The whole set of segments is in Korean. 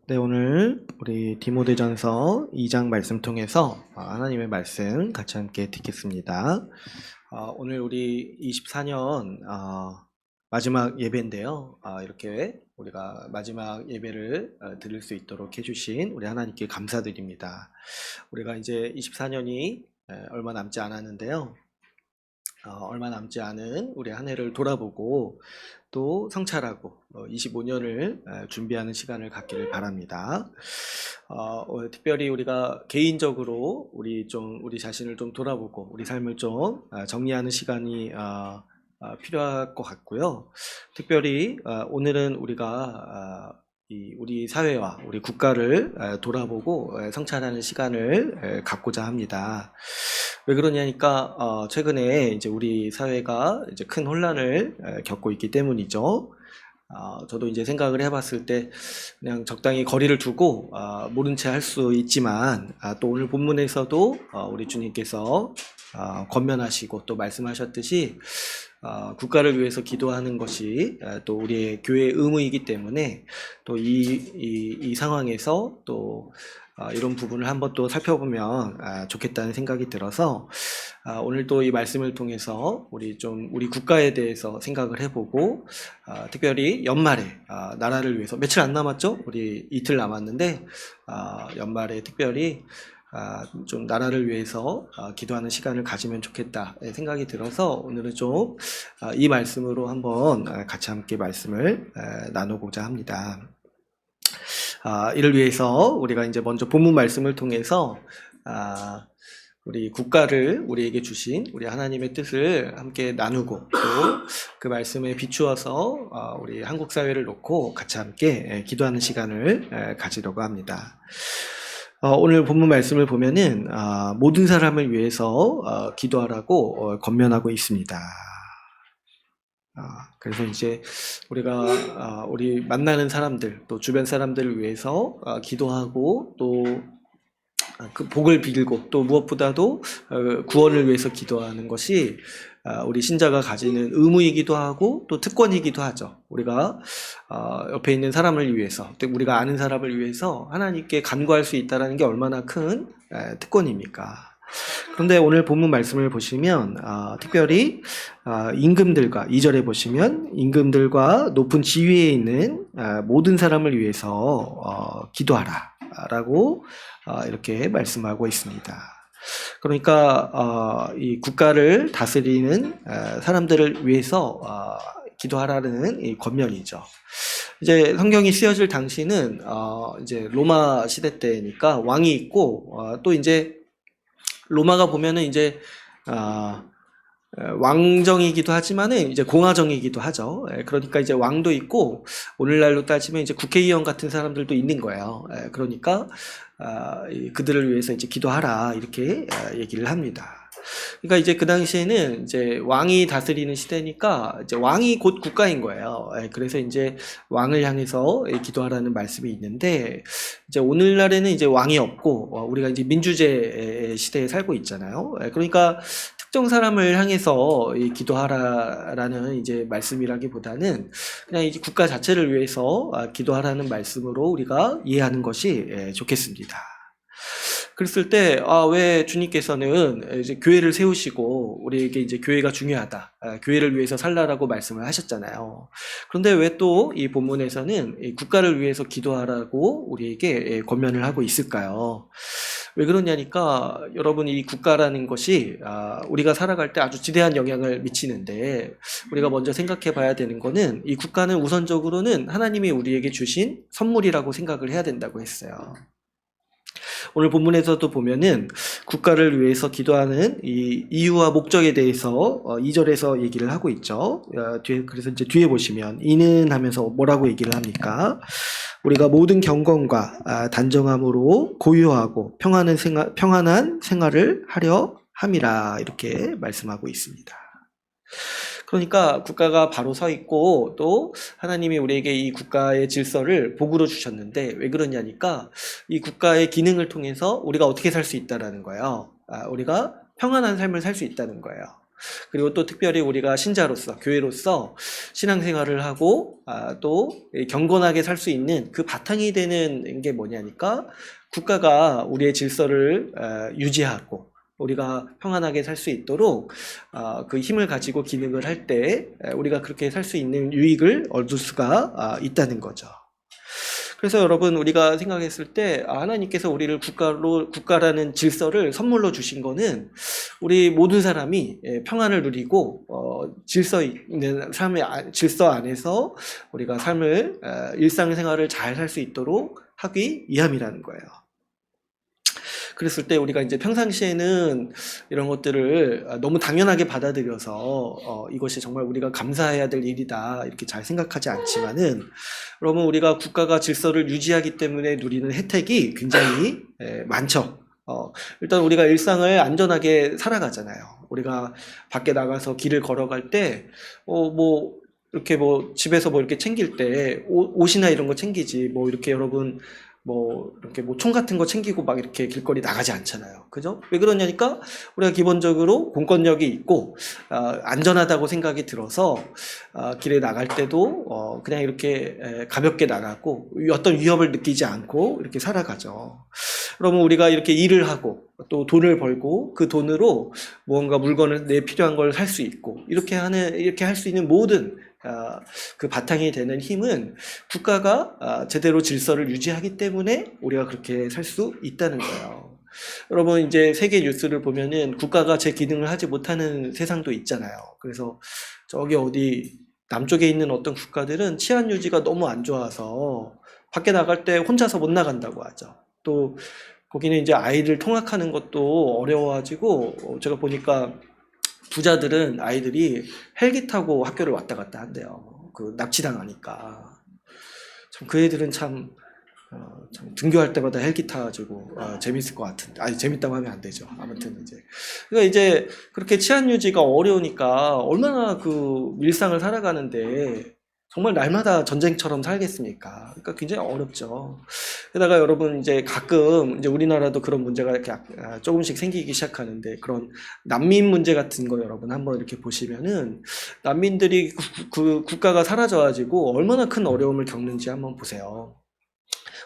네, 오늘 우리 디모데전서 2장 말씀 통해서 하나님의 말씀 같이 함께 듣겠습니다. 오늘 우리 24년 마지막 예배인데요. 이렇게 우리가 마지막 예배를 드릴 수 있도록 해주신 우리 하나님께 감사드립니다. 우리가 이제 24년이 얼마 남지 않았는데요. 얼마 남지 않은 우리 한 해를 돌아보고 또 성찰하고 25년을 준비하는 시간을 갖기를 바랍니다. 특별히 우리가 개인적으로 우리 자신을 좀 돌아보고 우리 삶을 좀 정리하는 시간이 필요할 것 같고요. 특별히 오늘은 우리가 우리 사회와 우리 국가를 돌아보고 성찰하는 시간을 갖고자 합니다. 왜 그러냐니까 최근에 이제 우리 사회가 이제 큰 혼란을 겪고 있기 때문이죠. 저도 이제 생각을 해봤을 때 그냥 적당히 거리를 두고 모른 채 할 수 있지만 또 오늘 본문에서도 우리 주님께서 권면하시고 또 말씀하셨듯이 국가를 위해서 기도하는 것이 또 우리의 교회의 의무이기 때문에 또 이 상황에서 또 이런 부분을 한번 또 살펴보면 좋겠다는 생각이 들어서 오늘 또 이 말씀을 통해서 우리 국가에 대해서 생각을 해보고 특별히 연말에 나라를 위해서 며칠 안 남았죠? 우리 이틀 남았는데 연말에 특별히 좀 나라를 위해서 기도하는 시간을 가지면 좋겠다 생각이 들어서 오늘은 좀 이 말씀으로 한번 같이 함께 말씀을 나누고자 합니다. 이를 위해서 우리가 이제 먼저 본문 말씀을 통해서 우리 국가를 우리에게 주신 우리 하나님의 뜻을 함께 나누고 또 그 말씀에 비추어서 우리 한국 사회를 놓고 같이 함께 기도하는 시간을 가지려고 합니다. 오늘 본문 말씀을 보면은 모든 사람을 위해서 기도하라고 권면하고 있습니다. 그래서 이제 우리가 우리 만나는 사람들 또 주변 사람들을 위해서 기도하고 또 그 복을 빌고 또 무엇보다도 구원을 위해서 기도하는 것이 우리 신자가 가지는 의무이기도 하고 또 특권이기도 하죠. 우리가 옆에 있는 사람을 위해서 우리가 아는 사람을 위해서 하나님께 간구할 수 있다는 게 얼마나 큰 특권입니까? 그런데 오늘 본문 말씀을 보시면 특별히 임금들과 2절에 보시면 임금들과 높은 지위에 있는 모든 사람을 위해서 기도하라 라고 이렇게 말씀하고 있습니다. 그러니까 이 국가를 다스리는 사람들을 위해서 기도하라는 이 권면이죠. 이제 성경이 쓰여질 당시는 이제 로마 시대 때니까 왕이 있고 또 이제 로마가 보면은 이제 왕정이기도 하지만은 이제 공화정이기도 하죠. 그러니까 이제 왕도 있고 오늘날로 따지면 이제 국회의원 같은 사람들도 있는 거예요. 그러니까 그들을 위해서 이제 기도하라 이렇게 얘기를 합니다. 그러니까 이제 그 당시에는 이제 왕이 다스리는 시대니까 이제 왕이 곧 국가인 거예요. 그래서 이제 왕을 향해서 기도하라는 말씀이 있는데 이제 오늘날에는 이제 왕이 없고 우리가 이제 민주제 시대에 살고 있잖아요. 그러니까 특정 사람을 향해서 기도하라라는 이제 말씀이라기보다는 그냥 이제 국가 자체를 위해서 기도하라는 말씀으로 우리가 이해하는 것이 좋겠습니다. 그랬을 때, 왜 주님께서는 이제 교회를 세우시고 우리에게 이제 교회가 중요하다. 교회를 위해서 살라라고 말씀을 하셨잖아요. 그런데 왜 또 이 본문에서는 이 국가를 위해서 기도하라고 우리에게 권면을 하고 있을까요? 왜 그러냐니까 여러분 이 국가라는 것이 우리가 살아갈 때 아주 지대한 영향을 미치는데 우리가 먼저 생각해 봐야 되는 거는 이 국가는 우선적으로는 하나님이 우리에게 주신 선물이라고 생각을 해야 된다고 했어요. 오늘 본문에서도 보면은 국가를 위해서 기도하는 이 이유와 목적에 대해서 2절에서 얘기를 하고 있죠. 그래서 이제 뒤에 보시면 이는 하면서 뭐라고 얘기를 합니까? 우리가 모든 경건과 단정함으로 고요하고 평안한 생활을 하려 함이라 이렇게 말씀하고 있습니다. 그러니까 국가가 바로 서 있고 또 하나님이 우리에게 이 국가의 질서를 복으로 주셨는데 왜 그러냐니까 이 국가의 기능을 통해서 우리가 어떻게 살 수 있다라는 거예요. 우리가 평안한 삶을 살 수 있다는 거예요. 그리고 또 특별히 우리가 신자로서, 교회로서 신앙생활을 하고 또 경건하게 살 수 있는 그 바탕이 되는 게 뭐냐니까 국가가 우리의 질서를 유지하고 우리가 평안하게 살 수 있도록 그 힘을 가지고 기능을 할 때 우리가 그렇게 살 수 있는 유익을 얻을 수가 있다는 거죠. 그래서 여러분 우리가 생각했을 때 하나님께서 우리를 국가라는 질서를 선물로 주신 거는 우리 모든 사람이 평안을 누리고 질서 있는 삶의 질서 안에서 우리가 삶을 일상생활을 잘 살 수 있도록 하기 위함이라는 거예요. 그랬을 때 우리가 이제 평상시에는 이런 것들을 너무 당연하게 받아들여서 이것이 정말 우리가 감사해야 될 일이다 이렇게 잘 생각하지 않지만은 여러분 우리가 국가가 질서를 유지하기 때문에 누리는 혜택이 굉장히 많죠. 일단 우리가 일상을 안전하게 살아가잖아요. 우리가 밖에 나가서 길을 걸어갈 때 뭐 이렇게 뭐 집에서 뭐 이렇게 챙길 때 옷이나 이런 거 챙기지 뭐 이렇게 여러분 뭐 이렇게 뭐 총 같은 거 챙기고 막 이렇게 길거리 나가지 않잖아요. 그죠? 왜 그러냐니까 우리가 기본적으로 공권력이 있고 안전하다고 생각이 들어서 길에 나갈 때도 그냥 이렇게 가볍게 나가고 어떤 위협을 느끼지 않고 이렇게 살아가죠. 그러면 우리가 이렇게 일을 하고 또 돈을 벌고 그 돈으로 무언가 물건을 내 필요한 걸 살 수 있고 이렇게 할 수 있는 모든 그 바탕이 되는 힘은 국가가 제대로 질서를 유지하기 때문에 우리가 그렇게 살 수 있다는 거예요. 여러분 이제 세계 뉴스를 보면은 국가가 제 기능을 하지 못하는 세상도 있잖아요. 그래서 저기 어디 남쪽에 있는 어떤 국가들은 치안 유지가 너무 안 좋아서 밖에 나갈 때 혼자서 못 나간다고 하죠. 또 거기는 이제 아이들 통학하는 것도 어려워가지고 제가 보니까 부자들은 아이들이 헬기 타고 학교를 왔다 갔다 한대요. 그 납치당하니까. 참 그 애들은 참 등교할 때마다 헬기 타가지고 재밌을 것 같은데. 아니 재밌다고 하면 안 되죠. 아무튼 이제 그러니까 이제 그렇게 치안 유지가 어려우니까 얼마나 그 일상을 살아가는데 정말 날마다 전쟁처럼 살겠습니까? 그러니까 굉장히 어렵죠. 게다가 여러분 이제 가끔 이제 우리나라도 그런 문제가 이렇게 조금씩 생기기 시작하는데 그런 난민 문제 같은 거 여러분 한번 이렇게 보시면은 난민들이 그 국가가 사라져가지고 얼마나 큰 어려움을 겪는지 한번 보세요.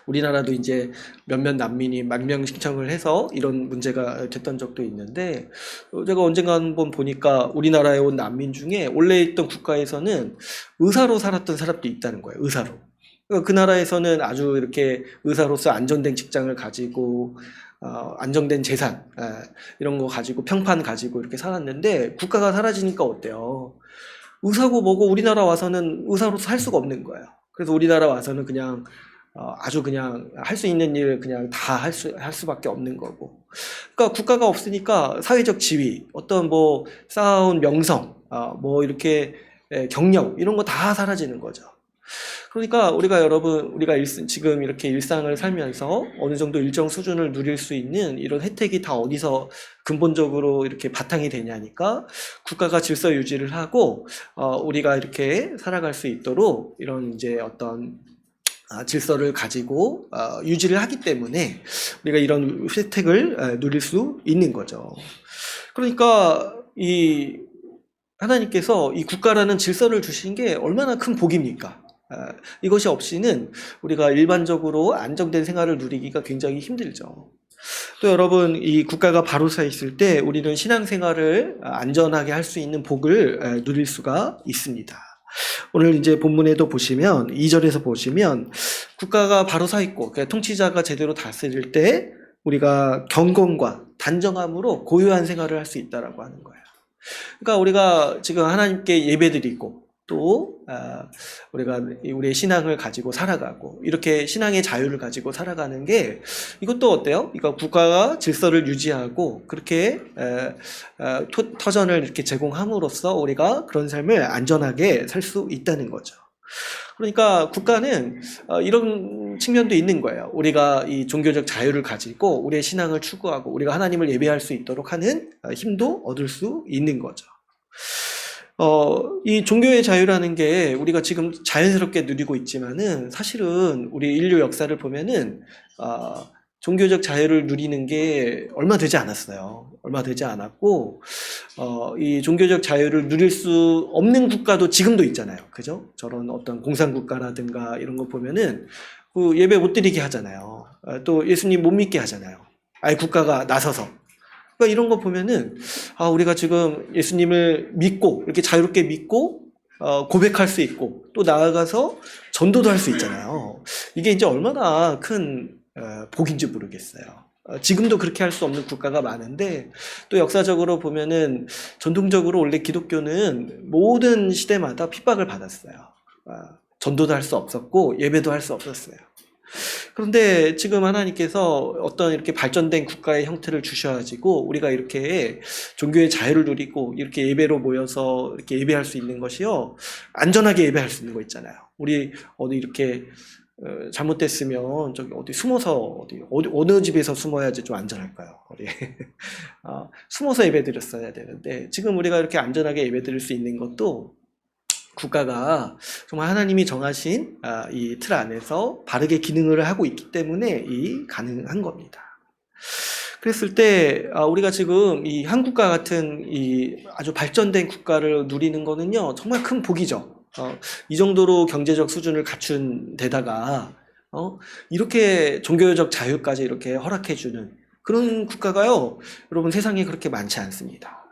우리나라도 이제 몇몇 난민이 10,000명 신청을 해서 이런 문제가 됐던 적도 있는데 제가 언젠가 한번 보니까 우리나라에 온 난민 중에 원래 있던 국가에서는 의사로 살았던 사람도 있다는 거예요. 의사로. 그러니까 그 나라에서는 아주 이렇게 의사로서 안정된 직장을 가지고 안정된 재산 이런 거 가지고 평판 가지고 이렇게 살았는데 국가가 사라지니까 어때요? 의사고 뭐고 우리나라 와서는 의사로서 할 수가 없는 거예요. 그래서 우리나라 와서는 그냥 아주 그냥 할 수 있는 일 그냥 다 할 수밖에 없는 거고. 그러니까 국가가 없으니까 사회적 지위, 어떤 뭐 쌓아온 명성, 뭐 이렇게 경력 이런 거 다 사라지는 거죠. 그러니까 우리가 지금 이렇게 일상을 살면서 어느 정도 일정 수준을 누릴 수 있는 이런 혜택이 다 어디서 근본적으로 이렇게 바탕이 되냐니까 국가가 질서 유지를 하고 우리가 이렇게 살아갈 수 있도록 이런 이제 어떤 질서를 가지고 유지를 하기 때문에 우리가 이런 혜택을 누릴 수 있는 거죠. 그러니까 하나님께서 이 국가라는 질서를 주신 게 얼마나 큰 복입니까? 이것이 없이는 우리가 일반적으로 안정된 생활을 누리기가 굉장히 힘들죠. 또 여러분 이 국가가 바로 서 있을 때 우리는 신앙생활을 안전하게 할 수 있는 복을 누릴 수가 있습니다. 오늘 이제 본문에도 보시면 2절에서 보시면 국가가 바로 서 있고 통치자가 제대로 다스릴 때 우리가 경건과 단정함으로 고요한 생활을 할 수 있다라고 하는 거예요. 그러니까 우리가 지금 하나님께 예배드리고 또 우리가 우리의 신앙을 가지고 살아가고 이렇게 신앙의 자유를 가지고 살아가는 게 이것도 어때요? 그러니까 국가가 질서를 유지하고 그렇게 터전을 이렇게 제공함으로써 우리가 그런 삶을 안전하게 살 수 있다는 거죠. 그러니까 국가는 이런 측면도 있는 거예요. 우리가 이 종교적 자유를 가지고 우리의 신앙을 추구하고 우리가 하나님을 예배할 수 있도록 하는 힘도 얻을 수 있는 거죠. 이 종교의 자유라는 게 우리가 지금 자연스럽게 누리고 있지만은 사실은 우리 인류 역사를 보면은 종교적 자유를 누리는 게 얼마 되지 않았어요. 얼마 되지 않았고, 이 종교적 자유를 누릴 수 없는 국가도 지금도 있잖아요. 그죠? 저런 어떤 공산국가라든가 이런 거 보면은 그 예배 못 드리게 하잖아요. 또 예수님 못 믿게 하잖아요. 아예 국가가 나서서. 그러니까 이런 거 보면은, 우리가 지금 예수님을 믿고, 이렇게 자유롭게 믿고, 고백할 수 있고, 또 나아가서 전도도 할 수 있잖아요. 이게 이제 얼마나 큰 복인지 모르겠어요. 지금도 그렇게 할 수 없는 국가가 많은데, 또 역사적으로 보면은 전통적으로 원래 기독교는 모든 시대마다 핍박을 받았어요. 전도도 할 수 없었고 예배도 할 수 없었어요. 그런데 지금 하나님께서 어떤 이렇게 발전된 국가의 형태를 주셔가지고 우리가 이렇게 종교의 자유를 누리고 이렇게 예배로 모여서 이렇게 예배할 수 있는 것이요, 안전하게 예배할 수 있는 거 있잖아요. 우리 어디 이렇게 잘못됐으면 저기 어디 숨어서 어느 집에서 숨어야지 좀 안전할까요? 어디 숨어서 예배드렸어야 되는데, 지금 우리가 이렇게 안전하게 예배드릴 수 있는 것도 국가가 정말 하나님이 정하신 이 틀 안에서 바르게 기능을 하고 있기 때문에 가능한 겁니다. 그랬을 때 우리가 지금 이 한국과 같은 이 아주 발전된 국가를 누리는 거는요, 정말 큰 복이죠. 이 정도로 경제적 수준을 갖춘 데다가 이렇게 종교적 자유까지 이렇게 허락해주는 그런 국가가요, 여러분 세상에 그렇게 많지 않습니다.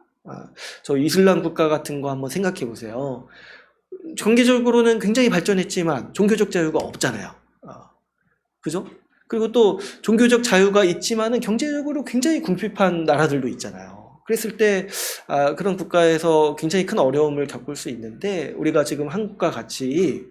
저 이슬람 국가 같은 거 한번 생각해 보세요. 경제적으로는 굉장히 발전했지만 종교적 자유가 없잖아요. 그죠? 그리고 또 종교적 자유가 있지만은 경제적으로 굉장히 궁핍한 나라들도 있잖아요. 그랬을 때 그런 국가에서 굉장히 큰 어려움을 겪을 수 있는데, 우리가 지금 한국과 같이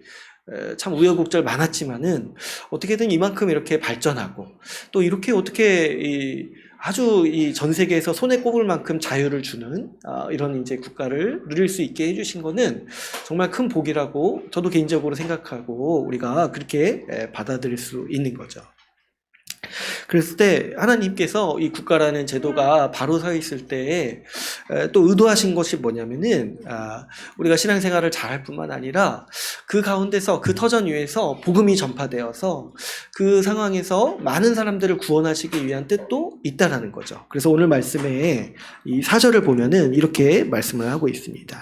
참 우여곡절 많았지만은 어떻게든 이만큼 이렇게 발전하고 또 이렇게 어떻게 아주 이 전 세계에서 손에 꼽을 만큼 자유를 주는 이런 이제 국가를 누릴 수 있게 해주신 거는 정말 큰 복이라고 저도 개인적으로 생각하고 우리가 그렇게 받아들일 수 있는 거죠. 그랬을 때 하나님께서 이 국가라는 제도가 바로 서 있을 때에 또 의도하신 것이 뭐냐면은 우리가 신앙생활을 잘할 뿐만 아니라 그 가운데서 그 터전 위에서 복음이 전파되어서 그 상황에서 많은 사람들을 구원하시기 위한 뜻도 있다라는 거죠. 그래서 오늘 말씀에 이 4절을 보면은 이렇게 말씀을 하고 있습니다.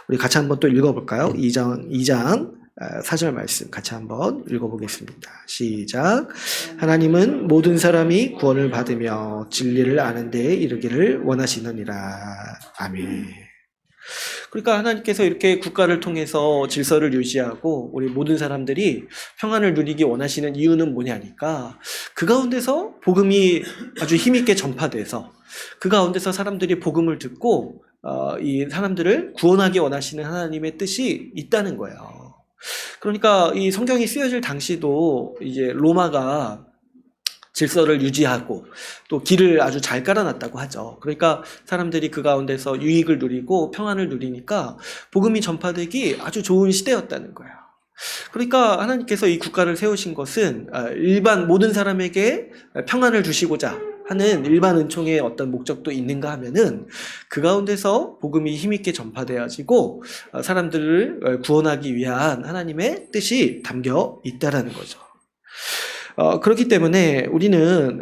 우리 같이 한번 또 읽어볼까요? 2장 4절 말씀 같이 한번 읽어보겠습니다. 시작. 하나님은 모든 사람이 구원을 받으며 진리를 아는 데에 이르기를 원하시느니라. 아멘. 그러니까 하나님께서 이렇게 국가를 통해서 질서를 유지하고 우리 모든 사람들이 평안을 누리기 원하시는 이유는 뭐냐니까, 그 가운데서 복음이 아주 힘있게 전파돼서 그 가운데서 사람들이 복음을 듣고 이 사람들을 구원하기 원하시는 하나님의 뜻이 있다는 거예요. 그러니까 이 성경이 쓰여질 당시도 이제 로마가 질서를 유지하고 또 길을 아주 잘 깔아놨다고 하죠. 그러니까 사람들이 그 가운데서 유익을 누리고 평안을 누리니까 복음이 전파되기 아주 좋은 시대였다는 거예요. 그러니까 하나님께서 이 국가를 세우신 것은 일반 모든 사람에게 평안을 주시고자 하는 일반 은총의 어떤 목적도 있는가 하면은 그 가운데서 복음이 힘있게 전파되어지고 사람들을 구원하기 위한 하나님의 뜻이 담겨 있다라는 거죠. 그렇기 때문에 우리는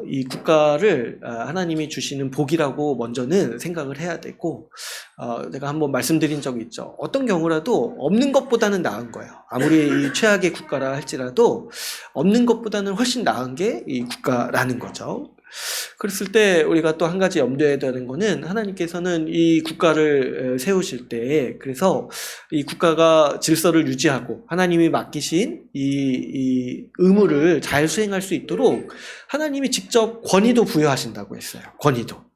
이 국가를 하나님이 주시는 복이라고 먼저는 생각을 해야 되고, 제가 한번 말씀드린 적이 있죠. 어떤 경우라도 없는 것보다는 나은 거예요. 아무리 이 최악의 국가라 할지라도 없는 것보다는 훨씬 나은 게 이 국가라는 거죠. 그랬을 때 우리가 또 한 가지 염두에 두는 거는, 하나님께서는 이 국가를 세우실 때 그래서 이 국가가 질서를 유지하고 하나님이 맡기신 이 의무를 잘 수행할 수 있도록 하나님이 직접 권위도 부여하신다고 했어요. 권위도.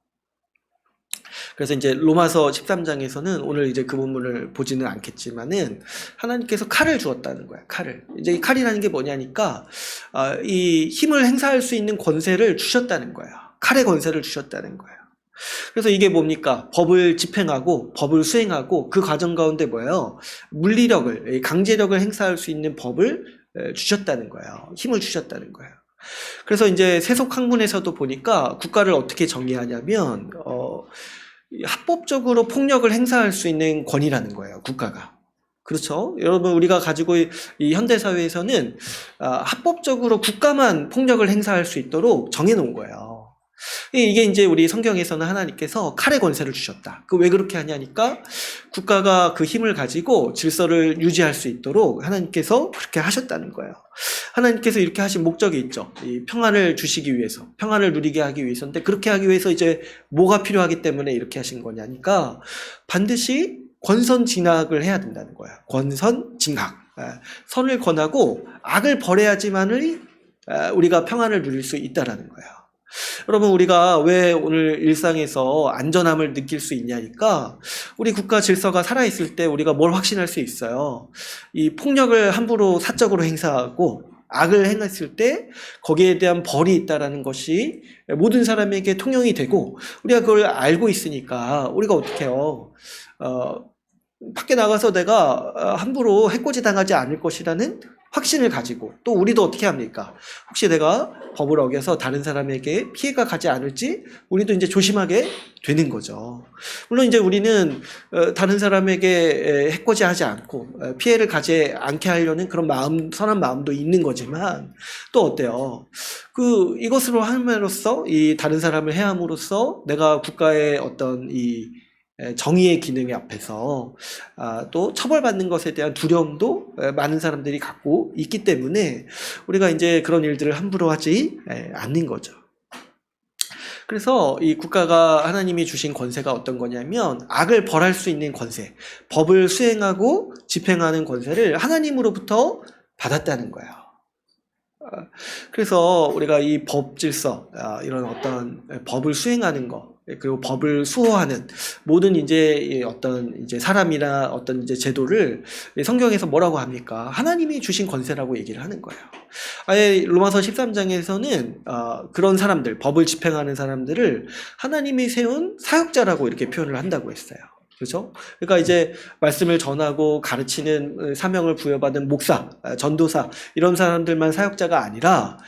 그래서 이제 로마서 13장에서는 오늘 이제 그 본문을 보지는 않겠지만은 하나님께서 칼을 주었다는 거야. 칼을. 이제 이 칼이라는 게 뭐냐니까 이 힘을 행사할 수 있는 권세를 주셨다는 거야. 칼의 권세를 주셨다는 거예요. 그래서 이게 뭡니까? 법을 집행하고 법을 수행하고 그 과정 가운데 뭐예요? 물리력을, 강제력을 행사할 수 있는 법을 주셨다는 거예요. 힘을 주셨다는 거예요. 그래서 이제 세속 학문에서도 보니까 국가를 어떻게 정의하냐면 합법적으로 폭력을 행사할 수 있는 권위라는 거예요, 국가가. 그렇죠. 여러분, 우리가 가지고 이 현대 사회에서는 합법적으로 국가만 폭력을 행사할 수 있도록 정해놓은 거예요. 이게 이제 우리 성경에서는 하나님께서 칼의 권세를 주셨다. 그 왜 그렇게 하냐니까 국가가 그 힘을 가지고 질서를 유지할 수 있도록 하나님께서 그렇게 하셨다는 거예요. 하나님께서 이렇게 하신 목적이 있죠. 이 평안을 주시기 위해서, 평안을 누리게 하기 위해서인데, 그렇게 하기 위해서 이제 뭐가 필요하기 때문에 이렇게 하신 거냐니까 반드시 권선징악을 해야 된다는 거야. 권선징악. 선을 권하고 악을 벌해야지만을 우리가 평안을 누릴 수 있다라는 거예요. 여러분, 우리가 왜 오늘 일상에서 안전함을 느낄 수 있냐니까 우리 국가 질서가 살아있을 때 우리가 뭘 확신할 수 있어요. 이 폭력을 함부로 사적으로 행사하고 악을 행했을 때 거기에 대한 벌이 있다라는 것이 모든 사람에게 통용이 되고 우리가 그걸 알고 있으니까 우리가 어떻게 해요? 밖에 나가서 내가 함부로 해코지 당하지 않을 것이라는 확신을 가지고 또 우리도 어떻게 합니까? 혹시 내가 법을 어겨서 다른 사람에게 피해가 가지 않을지 우리도 이제 조심하게 되는 거죠. 물론 이제 우리는 다른 사람에게 해코지하지 않고 피해를 가지 않게 하려는 그런 마음, 선한 마음도 있는 거지만 또 어때요? 이것으로 함으로써 이 다른 사람을 해함으로써 내가 국가의 어떤 이 정의의 기능 앞에서 또 처벌받는 것에 대한 두려움도 많은 사람들이 갖고 있기 때문에 우리가 이제 그런 일들을 함부로 하지 않는 거죠. 그래서 이 국가가 하나님이 주신 권세가 어떤 거냐면 악을 벌할 수 있는 권세, 법을 수행하고 집행하는 권세를 하나님으로부터 받았다는 거예요. 그래서 우리가 이 법 질서, 이런 어떤 법을 수행하는 것, 그리고 법을 수호하는 모든 이제 어떤 이제 사람이나 어떤 이제 제도를 성경에서 뭐라고 합니까? 하나님이 주신 권세라고 얘기를 하는 거예요. 아예 로마서 13장에서는 그런 사람들, 법을 집행하는 사람들을 하나님이 세운 사역자라고 이렇게 표현을 한다고 했어요. 그렇죠? 그러니까 이제 말씀을 전하고 가르치는 사명을 부여받은 목사, 전도사 이런 사람들만 사역자가 아니라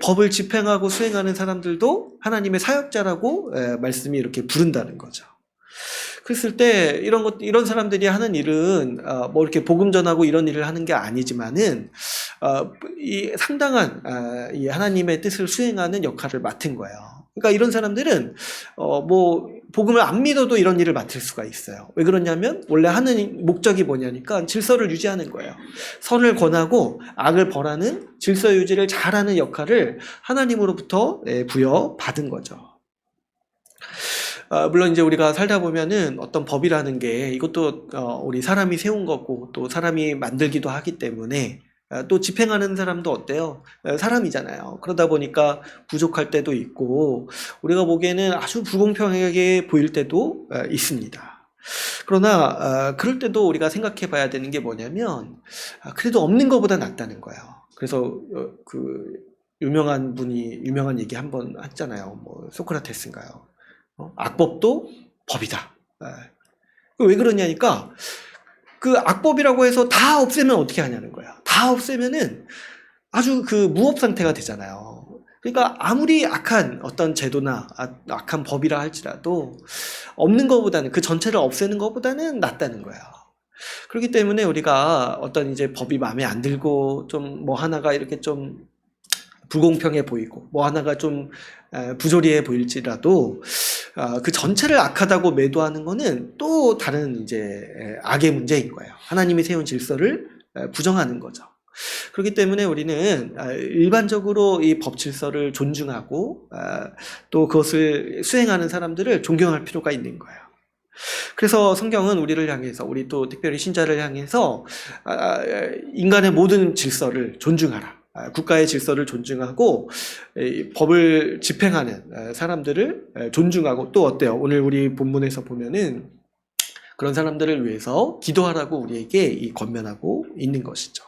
법을 집행하고 수행하는 사람들도 하나님의 사역자라고 말씀이 이렇게 부른다는 거죠. 그랬을 때 이런 사람들이 하는 일은 뭐 이렇게 복음 전하고 이런 일을 하는 게 아니지만은 이 상당한 이 하나님의 뜻을 수행하는 역할을 맡은 거예요. 그러니까 이런 사람들은 뭐 복음을 안 믿어도 이런 일을 맡을 수가 있어요. 왜 그러냐면 원래 하는 목적이 뭐냐니까 질서를 유지하는 거예요. 선을 권하고 악을 벌하는 질서 유지를 잘하는 역할을 하나님으로부터 부여받은 거죠. 물론 이제 우리가 살다 보면은 어떤 법이라는 게 이것도 우리 사람이 세운 거고 또 사람이 만들기도 하기 때문에 또 집행하는 사람도 어때요? 사람이잖아요. 그러다 보니까 부족할 때도 있고 우리가 보기에는 아주 불공평하게 보일 때도 있습니다. 그러나 그럴 때도 우리가 생각해 봐야 되는 게 뭐냐면 그래도 없는 것보다 낫다는 거예요. 그래서 유명한 분이 유명한 얘기 한번 했잖아요. 뭐 소크라테스인가요? 악법도 법이다. 왜 그러냐니까 그 악법이라고 해서 다 없애면 어떻게 하냐는 거야. 다 없애면은 아주 무업 상태가 되잖아요. 그러니까 아무리 악한 어떤 제도나 악한 법이라 할지라도 없는 것보다는 그 전체를 없애는 것보다는 낫다는 거야. 그렇기 때문에 우리가 어떤 이제 법이 마음에 안 들고 좀 뭐 하나가 이렇게 좀 불공평해 보이고 뭐 하나가 좀 부조리해 보일지라도 그 전체를 악하다고 매도하는 거는 또 다른 이제 악의 문제인 거예요. 하나님이 세운 질서를 부정하는 거죠. 그렇기 때문에 우리는 일반적으로 이 법 질서를 존중하고 또 그것을 수행하는 사람들을 존경할 필요가 있는 거예요. 그래서 성경은 우리를 향해서 우리 또 특별히 신자를 향해서 인간의 모든 질서를 존중하라. 국가의 질서를 존중하고 법을 집행하는 사람들을 존중하고 또 어때요? 오늘 우리 본문에서 보면은 그런 사람들을 위해서 기도하라고 우리에게 권면하고 있는 것이죠.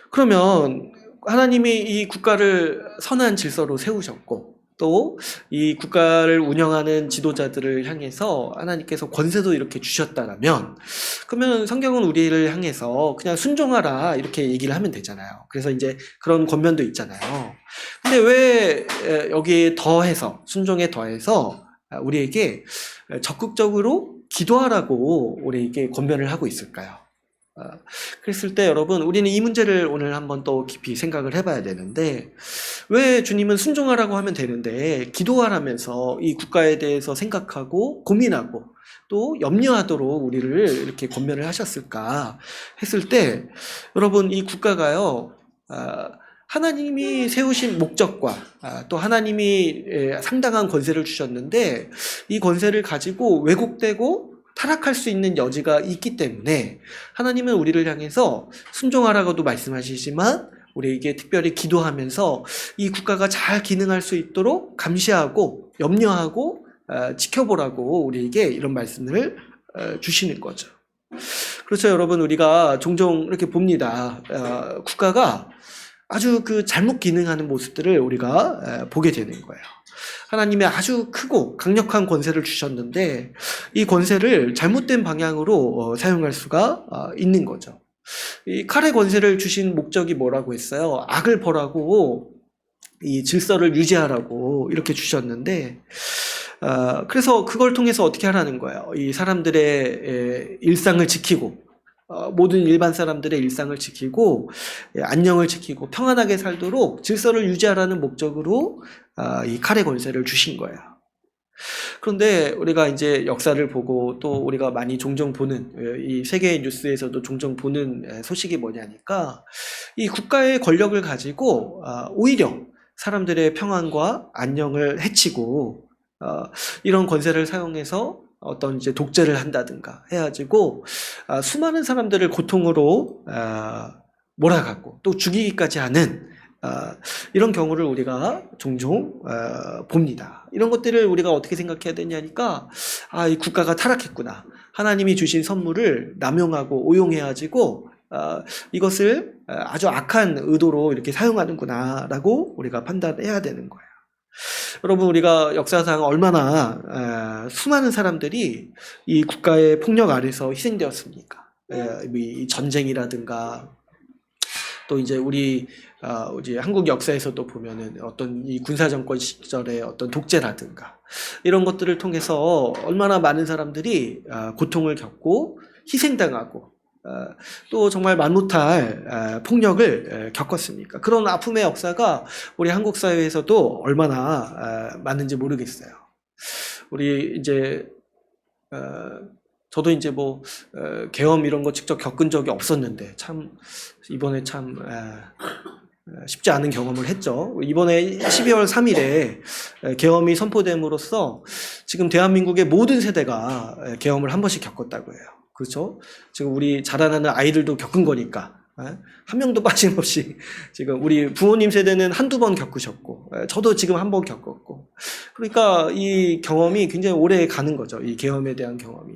그러면 하나님이 이 국가를 선한 질서로 세우셨고 또 이 국가를 운영하는 지도자들을 향해서 하나님께서 권세도 이렇게 주셨다면 그러면 성경은 우리를 향해서 그냥 순종하라 이렇게 얘기를 하면 되잖아요. 그래서 이제 그런 권면도 있잖아요. 근데 왜 여기에 더해서 순종에 더해서 우리에게 적극적으로 기도하라고 우리에게 권면을 하고 있을까요? 그랬을 때 여러분, 우리는 이 문제를 오늘 한번 또 깊이 생각을 해봐야 되는데, 왜 주님은 순종하라고 하면 되는데 기도하라면서 이 국가에 대해서 생각하고 고민하고 또 염려하도록 우리를 이렇게 권면을 하셨을까 했을 때, 여러분, 이 국가가요, 하나님이 세우신 목적과 또 하나님이 상당한 권세를 주셨는데, 이 권세를 가지고 왜곡되고 타락할 수 있는 여지가 있기 때문에 하나님은 우리를 향해서 순종하라고도 말씀하시지만, 우리에게 특별히 기도하면서 이 국가가 잘 기능할 수 있도록 감시하고 염려하고 지켜보라고 우리에게 이런 말씀을 주시는 거죠. 그렇죠, 여러분. 우리가 종종 이렇게 봅니다. 국가가 아주 그 잘못 기능하는 모습들을 우리가 보게 되는 거예요. 하나님이 아주 크고 강력한 권세를 주셨는데 이 권세를 잘못된 방향으로 사용할 수가 있는 거죠. 이 칼의 권세를 주신 목적이 뭐라고 했어요? 악을 벌하고 이 질서를 유지하라고 이렇게 주셨는데, 그래서 그걸 통해서 어떻게 하라는 거예요? 이 사람들의 일상을 지키고, 모든 일반 사람들의 일상을 지키고 안녕을 지키고 평안하게 살도록 질서를 유지하라는 목적으로 이 칼의 권세를 주신 거예요. 그런데 우리가 이제 역사를 보고 또 우리가 많이 종종 보는 이 세계 뉴스에서도 종종 보는 소식이 뭐냐니까, 이 국가의 권력을 가지고 오히려 사람들의 평안과 안녕을 해치고 이런 권세를 사용해서 어떤 이제 독재를 한다든가 해가지고 수많은 사람들을 고통으로 몰아가고 또 죽이기까지 하는 이런 경우를 우리가 종종 봅니다. 이런 것들을 우리가 어떻게 생각해야 되냐니까, 이 국가가 타락했구나. 하나님이 주신 선물을 남용하고 오용해가지고 이것을 아주 악한 의도로 이렇게 사용하는구나 라고 우리가 판단해야 되는 거예요. 여러분, 우리가 역사상 얼마나 수많은 사람들이 이 국가의 폭력 아래서 희생되었습니까? 이 전쟁이라든가 또 이제 우리 이제 한국 역사에서도 보면은 어떤 이 군사정권 시절의 어떤 독재라든가 이런 것들을 통해서 얼마나 많은 사람들이 고통을 겪고 희생당하고 또 정말 말 못할 폭력을 겪었습니까? 그런 아픔의 역사가 우리 한국 사회에서도 얼마나 많은지 모르겠어요. 우리 이제 저도 이제 뭐 계엄 이런 거 직접 겪은 적이 없었는데 참 이번에 참 쉽지 않은 경험을 했죠. 이번에 12월 3일에 계엄이 선포됨으로써 지금 대한민국의 모든 세대가 계엄을 한 번씩 겪었다고 해요. 그렇죠? 지금 우리 자라나는 아이들도 겪은 거니까 한 명도 빠짐없이 지금 우리 부모님 세대는 한두 번 겪으셨고 저도 지금 한 번 겪었고, 그러니까 이 경험이 굉장히 오래 가는 거죠. 이 계엄에 대한 경험이.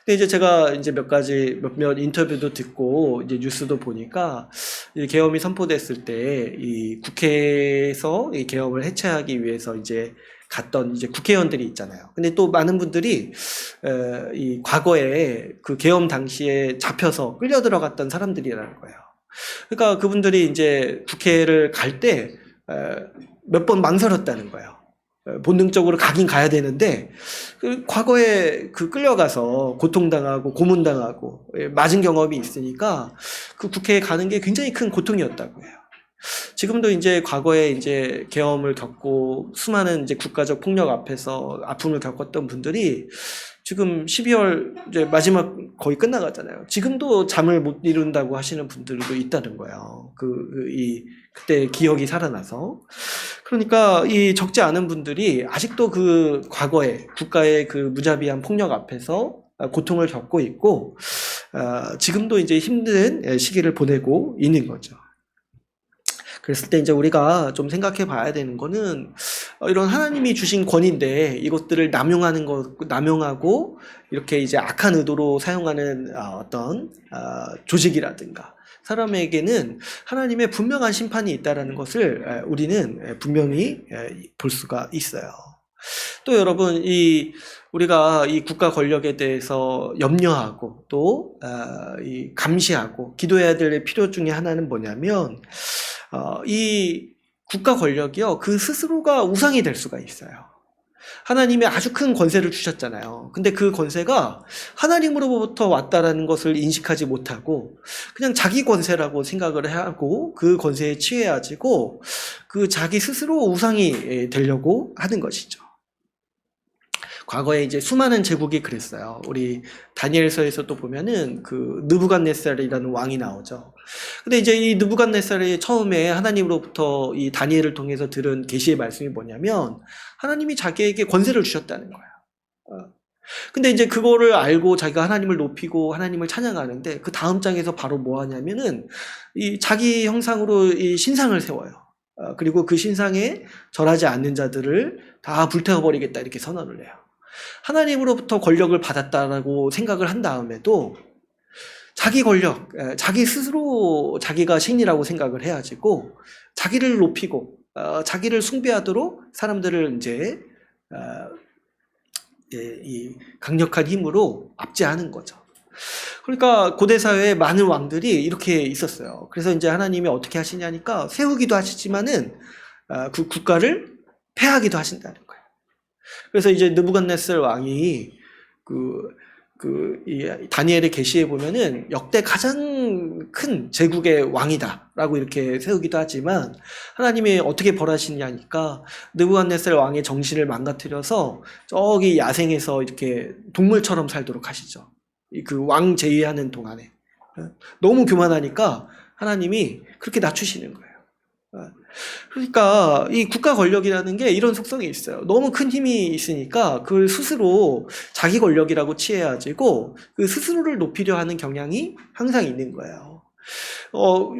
근데 이제 제가 이제 몇몇 인터뷰도 듣고 이제 뉴스도 보니까 이 계엄이 선포됐을 때 이 국회에서 이 계엄을 해체하기 위해서 이제 갔던 이제 국회의원들이 있잖아요. 근데 또 많은 분들이 이 과거에 그 계엄 당시에 잡혀서 끌려 들어갔던 사람들이라는 거예요. 그러니까 그분들이 이제 국회를 갈 때 몇 번 망설였다는 거예요. 본능적으로 가긴 가야 되는데 그 과거에 그 끌려가서 고통당하고 고문당하고 맞은 경험이 있으니까 그 국회에 가는 게 굉장히 큰 고통이었다고 해요. 지금도 이제 과거에 이제 계엄을 겪고 수많은 이제 국가적 폭력 앞에서 아픔을 겪었던 분들이 지금 12월 이제 마지막 거의 끝나가잖아요. 지금도 잠을 못 이룬다고 하시는 분들도 있다는 거예요. 그때 기억이 살아나서. 그러니까 이 적지 않은 분들이 아직도 그 과거에 국가의 그 무자비한 폭력 앞에서 고통을 겪고 있고 지금도 이제 힘든 시기를 보내고 있는 거죠. 그랬을 때 이제 우리가 좀 생각해 봐야 되는 거는 이런 하나님이 주신 권위인데 이것들을 남용하고 이렇게 이제 악한 의도로 사용하는 어떤 조직이라든가 사람에게는 하나님의 분명한 심판이 있다라는 것을 우리는 분명히 볼 수가 있어요. 또 여러분, 우리가 이 국가 권력에 대해서 염려하고 또 감시하고 기도해야 될 필요 중에 하나는 뭐냐면 이 국가 권력이요, 그 스스로가 우상이 될 수가 있어요. 하나님이 아주 큰 권세를 주셨잖아요. 근데 그 권세가 하나님으로부터 왔다라는 것을 인식하지 못하고 그냥 자기 권세라고 생각을 하고 그 권세에 취해가지고 그 자기 스스로 우상이 되려고 하는 것이죠. 과거에 이제 수많은 제국이 그랬어요. 우리 다니엘서에서도 보면은 그 느부갓네살이라는 왕이 나오죠. 근데 이제 이 느부갓네살이 처음에 하나님으로부터 이 다니엘을 통해서 들은 계시의 말씀이 뭐냐면 하나님이 자기에게 권세를 주셨다는 거예요. 근데 이제 그거를 알고 자기가 하나님을 높이고 하나님을 찬양하는데 그 다음 장에서 바로 뭐 하냐면은 이 자기 형상으로 이 신상을 세워요. 그리고 그 신상에 절하지 않는 자들을 다 불태워버리겠다 이렇게 선언을 해요. 하나님으로부터 권력을 받았다라고 생각을 한 다음에도 자기 권력, 자기 스스로 자기가 신이라고 생각을 해가지고 자기를 높이고 자기를 숭배하도록 사람들을 이제 이 강력한 힘으로 압제하는 거죠. 그러니까 고대 사회에 많은 왕들이 이렇게 있었어요. 그래서 이제 하나님이 어떻게 하시냐니까 세우기도 하시지만은 그 국가를 패하기도 하신다는 거예요. 그래서 이제 느부갓네살 왕이 이 다니엘의 계시에 보면은 역대 가장 큰 제국의 왕이다라고 이렇게 세우기도 하지만 하나님이 어떻게 벌하시냐니까 느부갓네살 왕의 정신을 망가뜨려서 저기 야생에서 이렇게 동물처럼 살도록 하시죠. 그 왕 제위하는 동안에 너무 교만하니까 하나님이 그렇게 낮추시는 거예요. 그러니까 이 국가 권력이라는 게 이런 속성이 있어요. 너무 큰 힘이 있으니까 그걸 스스로 자기 권력이라고 취해가지고 그 스스로를 높이려 하는 경향이 항상 있는 거예요.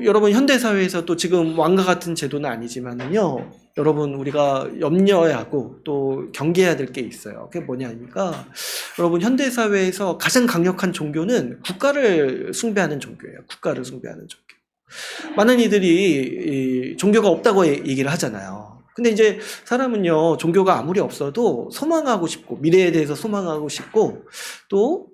여러분 현대사회에서도 지금 왕과 같은 제도는 아니지만은요, 여러분 우리가 염려해야 하고 또 경계해야 될 게 있어요. 그게 뭐냐니까 여러분 현대사회에서 가장 강력한 종교는 국가를 숭배하는 종교예요. 국가를 숭배하는 종교. 많은 이들이 종교가 없다고 얘기를 하잖아요. 근데 이제 사람은요, 종교가 아무리 없어도 소망하고 싶고, 미래에 대해서 소망하고 싶고, 또,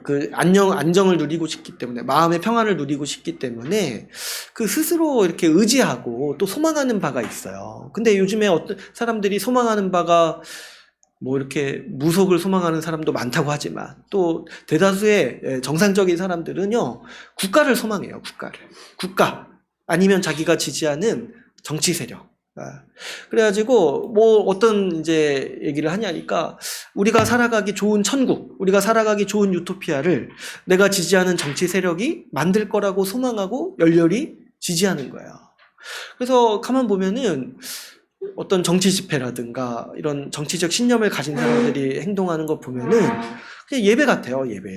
그 안정을 누리고 싶기 때문에, 마음의 평안을 누리고 싶기 때문에, 그 스스로 이렇게 의지하고 또 소망하는 바가 있어요. 근데 요즘에 어떤 사람들이 소망하는 바가 뭐 이렇게 무속을 소망하는 사람도 많다고 하지만 또 대다수의 정상적인 사람들은요, 국가를 소망해요. 국가 아니면 자기가 지지하는 정치 세력. 그래가지고 뭐 어떤 이제 얘기를 하냐니까 우리가 살아가기 좋은 천국, 우리가 살아가기 좋은 유토피아를 내가 지지하는 정치 세력이 만들 거라고 소망하고 열렬히 지지하는 거예요. 그래서 가만 보면은 어떤 정치 집회라든가 이런 정치적 신념을 가진 사람들이 행동하는 거 보면은 그냥 예배 같아요, 예배.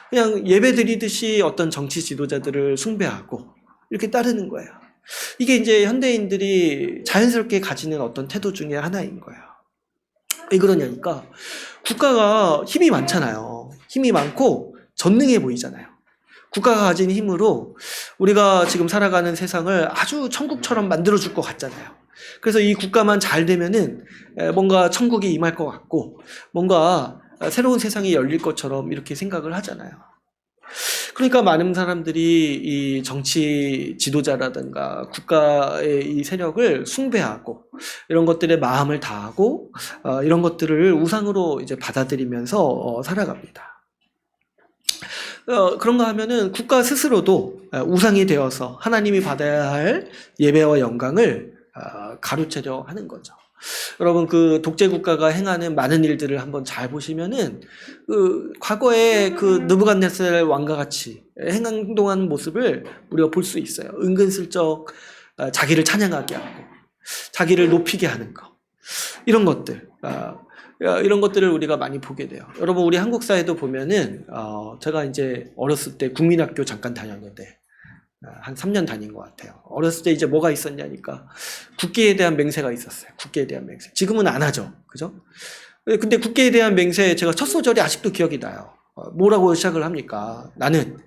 그냥 예배 드리듯이 어떤 정치 지도자들을 숭배하고 이렇게 따르는 거예요. 이게 이제 현대인들이 자연스럽게 가지는 어떤 태도 중에 하나인 거예요. 왜 그러냐니까 국가가 힘이 많잖아요. 힘이 많고 전능해 보이잖아요. 국가가 가진 힘으로 우리가 지금 살아가는 세상을 아주 천국처럼 만들어줄 것 같잖아요. 그래서 이 국가만 잘 되면은 뭔가 천국이 임할 것 같고 뭔가 새로운 세상이 열릴 것처럼 이렇게 생각을 하잖아요. 그러니까 많은 사람들이 이 정치 지도자라든가 국가의 이 세력을 숭배하고 이런 것들에 마음을 다하고 이런 것들을 우상으로 이제 받아들이면서 살아갑니다. 그런가 하면은 국가 스스로도 우상이 되어서 하나님이 받아야 할 예배와 영광을 가로채려 하는 거죠. 여러분 그 독재 국가가 행하는 많은 일들을 한번 잘 보시면은 그 과거에 그 느부갓네살 왕과 같이 행동하는 모습을 우리가 볼 수 있어요. 은근슬쩍 자기를 찬양하게 하고 자기를 높이게 하는 거, 이런 것들. 이런 것들을 우리가 많이 보게 돼요. 여러분 우리 한국 사회도 보면은 제가 이제 어렸을 때 국민학교 잠깐 다녔는데 한 3년 다닌 것 같아요. 어렸을 때 이제 뭐가 있었냐니까 국기에 대한 맹세가 있었어요. 국기에 대한 맹세. 지금은 안 하죠, 그죠? 근데 국기에 대한 맹세 제가 첫 소절이 아직도 기억이 나요. 뭐라고 시작을 합니까? 나는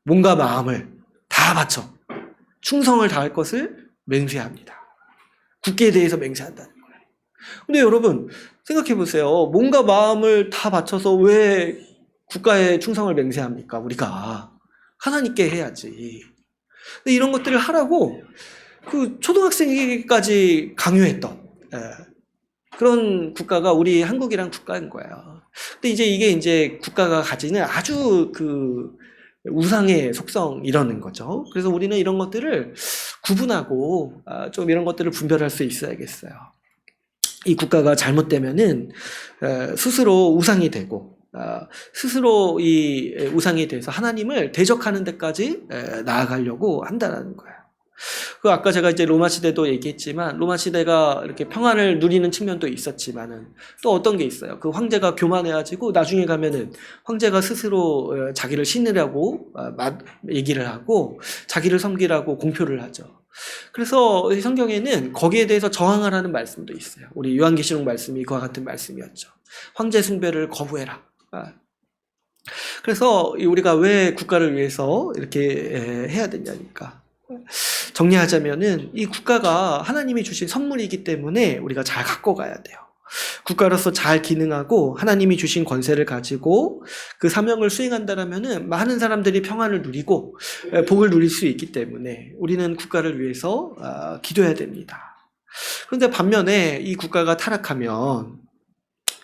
몸과 마음을 다 바쳐 충성을 다할 것을 맹세합니다. 국기에 대해서 맹세한다는 거예요. 근데 여러분 생각해 보세요. 몸과 마음을 다 바쳐서 왜 국가에 충성을 맹세합니까? 우리가 하나님께 해야지. 근데 이런 것들을 하라고 그 초등학생에게까지 강요했던 그런 국가가 우리 한국이란 국가인 거예요. 근데 이게 이제 국가가 가지는 아주 그 우상의 속성이라는 거죠. 그래서 우리는 이런 것들을 구분하고 좀 이런 것들을 분별할 수 있어야겠어요. 이 국가가 잘못되면은 스스로 우상이 되고 스스로 이 우상이 돼서 하나님을 대적하는 데까지 나아가려고 한다는 거예요. 그 아까 제가 이제 로마 시대도 얘기했지만 로마 시대가 이렇게 평안을 누리는 측면도 있었지만은 또 어떤 게 있어요. 그 황제가 교만해가지고 나중에 가면은 황제가 스스로 자기를 신으라고 얘기를 하고 자기를 섬기라고 공표를 하죠. 그래서 성경에는 거기에 대해서 저항하라는 말씀도 있어요. 우리 요한계시록 말씀이 그와 같은 말씀이었죠. 황제 숭배를 거부해라. 그래서 우리가 왜 국가를 위해서 이렇게 해야 되냐니까. 정리하자면은 이 국가가 하나님이 주신 선물이기 때문에 우리가 잘 갖고 가야 돼요. 국가로서 잘 기능하고 하나님이 주신 권세를 가지고 그 사명을 수행한다라면은 많은 사람들이 평안을 누리고 복을 누릴 수 있기 때문에 우리는 국가를 위해서 기도해야 됩니다. 그런데 반면에 이 국가가 타락하면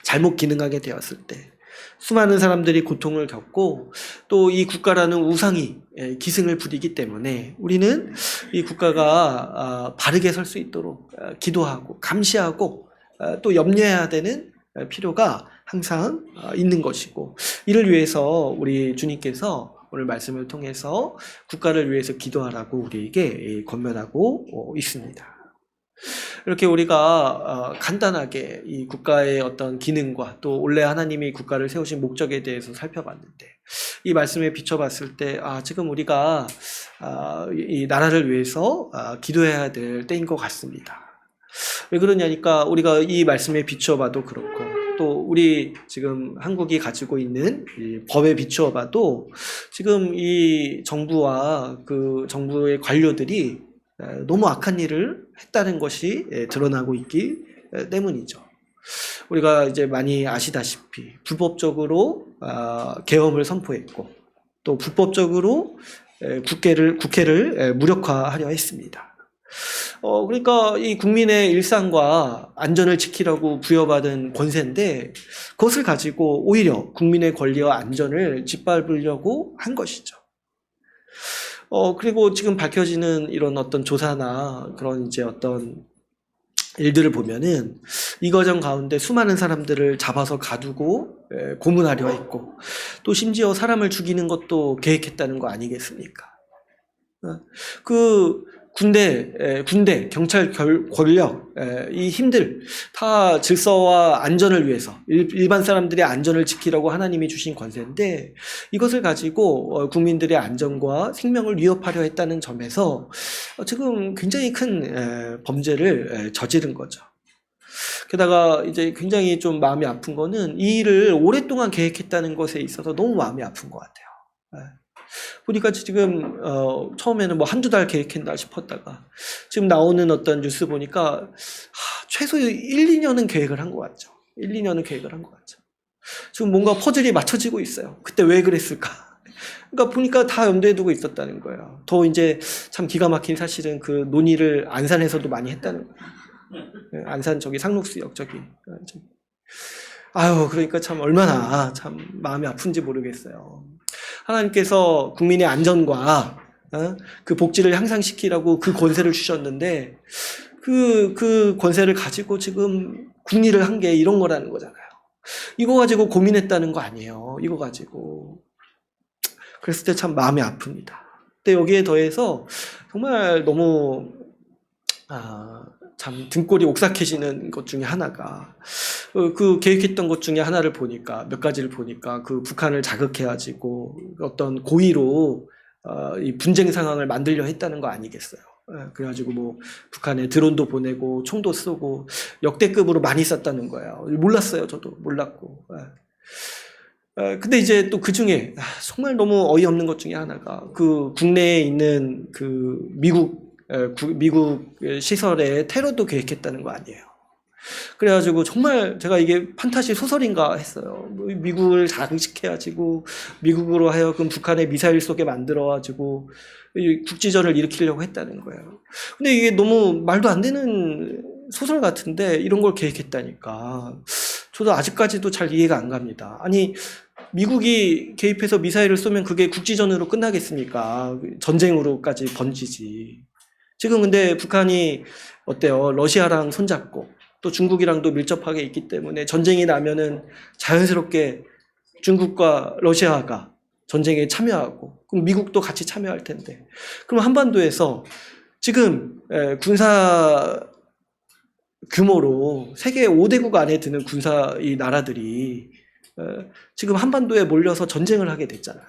잘못 기능하게 되었을 때 수많은 사람들이 고통을 겪고 또 이 국가라는 우상이 기승을 부리기 때문에 우리는 이 국가가 바르게 설 수 있도록 기도하고 감시하고 또 염려해야 되는 필요가 항상 있는 것이고 이를 위해서 우리 주님께서 오늘 말씀을 통해서 국가를 위해서 기도하라고 우리에게 권면하고 있습니다. 이렇게 우리가 간단하게 이 국가의 어떤 기능과 또 원래 하나님이 국가를 세우신 목적에 대해서 살펴봤는데 이 말씀에 비춰봤을 때 지금 우리가 이 나라를 위해서 기도해야 될 때인 것 같습니다. 왜 그러냐니까 우리가 이 말씀에 비춰봐도 그렇고 또 우리 지금 한국이 가지고 있는 이 법에 비추어봐도 지금 이 정부와 그 정부의 관료들이 너무 악한 일을 했다는 것이 드러나고 있기 때문이죠. 우리가 이제 많이 아시다시피 불법적으로 계엄을 선포했고 또 불법적으로 국회를 무력화하려 했습니다. 그러니까 이 국민의 일상과 안전을 지키라고 부여받은 권세인데 그것을 가지고 오히려 국민의 권리와 안전을 짓밟으려고 한 것이죠. 그리고 지금 밝혀지는 이런 어떤 조사나 그런 이제 어떤 일들을 보면은 이 과정 가운데 수많은 사람들을 잡아서 가두고 고문하려 했고 또 심지어 사람을 죽이는 것도 계획했다는 거 아니겠습니까? 그 군대, 경찰 권력, 이 힘들 다 질서와 안전을 위해서 일반 사람들의 안전을 지키려고 하나님이 주신 권세인데 이것을 가지고 국민들의 안전과 생명을 위협하려 했다는 점에서 지금 굉장히 큰 범죄를 저지른 거죠. 게다가 이제 굉장히 좀 마음이 아픈 거는 이 일을 오랫동안 계획했다는 것에 있어서 너무 마음이 아픈 것 같아요. 보니까 지금 처음에는 뭐 한두 달 계획했나 싶었다가 지금 나오는 어떤 뉴스 보니까 최소 1, 2년은 계획을 한 것 같죠. 1, 2년은 계획을 한 것 같죠. 지금 뭔가 퍼즐이 맞춰지고 있어요. 그때 왜 그랬을까? 그러니까 보니까 다 염두에 두고 있었다는 거예요. 더 이제 참 기가 막힌 사실은 그 논의를 안산에서도 많이 했다는 거예요. 안산 저기 상록수역 저기. 그러니까 참 얼마나 참 마음이 아픈지 모르겠어요. 하나님께서 국민의 안전과 그 복지를 향상시키라고 그 권세를 주셨는데 그 권세를 가지고 지금 국리를 한 게 이런 거라는 거잖아요. 이거 가지고 고민했다는 거 아니에요. 이거 가지고. 그랬을 때 참 마음이 아픕니다. 근데 여기에 더해서 정말 너무 참 등골이 옥삭해지는 것 중에 하나가 그 계획했던 것 중에 하나를 보니까 몇 가지를 보니까 그 북한을 자극해가지고 어떤 고의로 이 분쟁 상황을 만들려 했다는 거 아니겠어요. 그래가지고 뭐 북한에 드론도 보내고 총도 쏘고 역대급으로 많이 쐈다는 거예요. 몰랐어요. 저도 몰랐고. 근데 이제 또 그 중에 정말 너무 어이없는 것 중에 하나가 그 국내에 있는 그 미국 시설에 테러도 계획했다는 거 아니에요. 그래가지고 정말 제가 이게 판타지 소설인가 했어요. 미국을 자극시켜가지고 미국으로 하여금 북한의 미사일 쏘게 만들어가지고 국지전을 일으키려고 했다는 거예요. 근데 이게 너무 말도 안 되는 소설 같은데 이런 걸 계획했다니까. 저도 아직까지도 잘 이해가 안 갑니다. 아니, 미국이 개입해서 미사일을 쏘면 그게 국지전으로 끝나겠습니까? 전쟁으로까지 번지지. 지금 근데 북한이 어때요? 러시아랑 손잡고 또 중국이랑도 밀접하게 있기 때문에 전쟁이 나면은 자연스럽게 중국과 러시아가 전쟁에 참여하고 그럼 미국도 같이 참여할 텐데 그럼 한반도에서 지금 군사 규모로 세계 5대국 안에 드는 군사 이 나라들이 지금 한반도에 몰려서 전쟁을 하게 됐잖아요.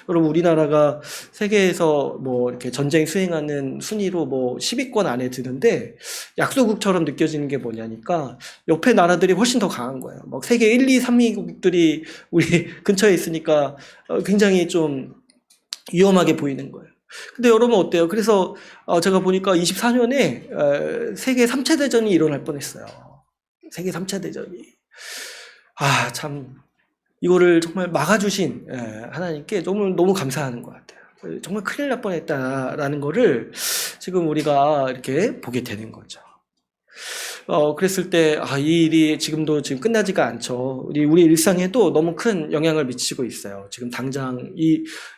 여러분 우리나라가 세계에서 뭐 이렇게 전쟁 수행하는 순위로 뭐 10위권 안에 드는데 약소국처럼 느껴지는 게 뭐냐니까 옆에 나라들이 훨씬 더 강한 거예요. 뭐 세계 1, 2, 3위국들이 우리 근처에 있으니까 굉장히 좀 위험하게 보이는 거예요. 근데 여러분 어때요? 그래서 제가 보니까 24년에 세계 3차 대전이 일어날 뻔했어요. 세계 3차 대전이. 참 이거를 정말 막아주신 하나님께 너무 감사하는 것 같아요. 정말 큰일 날 뻔했다라는 거를 지금 우리가 이렇게 보게 되는 거죠. 그랬을 때 이 일이 지금 끝나지가 않죠. 우리 일상에도 너무 큰 영향을 미치고 있어요. 지금 당장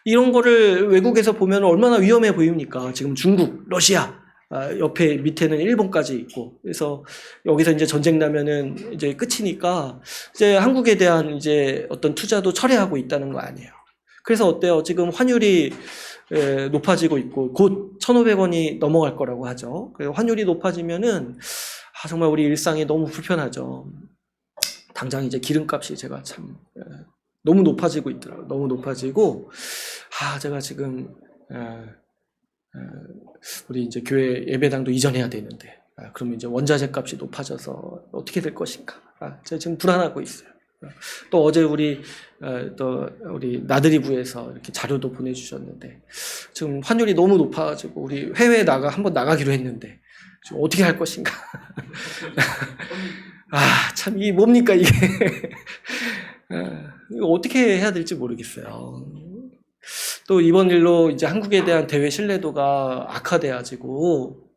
이런 거를 외국에서 보면 얼마나 위험해 보입니까? 지금 중국, 러시아, 옆에 밑에는 일본까지 있고, 그래서 여기서 이제 전쟁 나면은 이제 끝이니까 이제 한국에 대한 이제 어떤 투자도 철회하고 있다는 거 아니에요. 그래서 어때요? 지금 환율이 높아지고 있고 곧 1,500원이 넘어갈 거라고 하죠. 환율이 높아지면은 정말 우리 일상이 너무 불편하죠. 당장 이제 기름값이 제가 참 너무 높아지고 있더라고요. 너무 높아지고 제가 지금 우리 이제 교회 예배당도 이전해야 되는데 그러면 이제 원자재 값이 높아져서 어떻게 될 것인가. 제가 지금 불안하고 있어요. 또 어제 우리 나들이부에서 이렇게 자료도 보내주셨는데 지금 환율이 너무 높아가지고 우리 해외에 한번 나가기로 했는데 지금 어떻게 할 것인가. 참 이게 뭡니까 이게. 이거 어떻게 해야 될지 모르겠어요. 또 이번 일로 이제 한국에 대한 대외 신뢰도가 악화돼가지고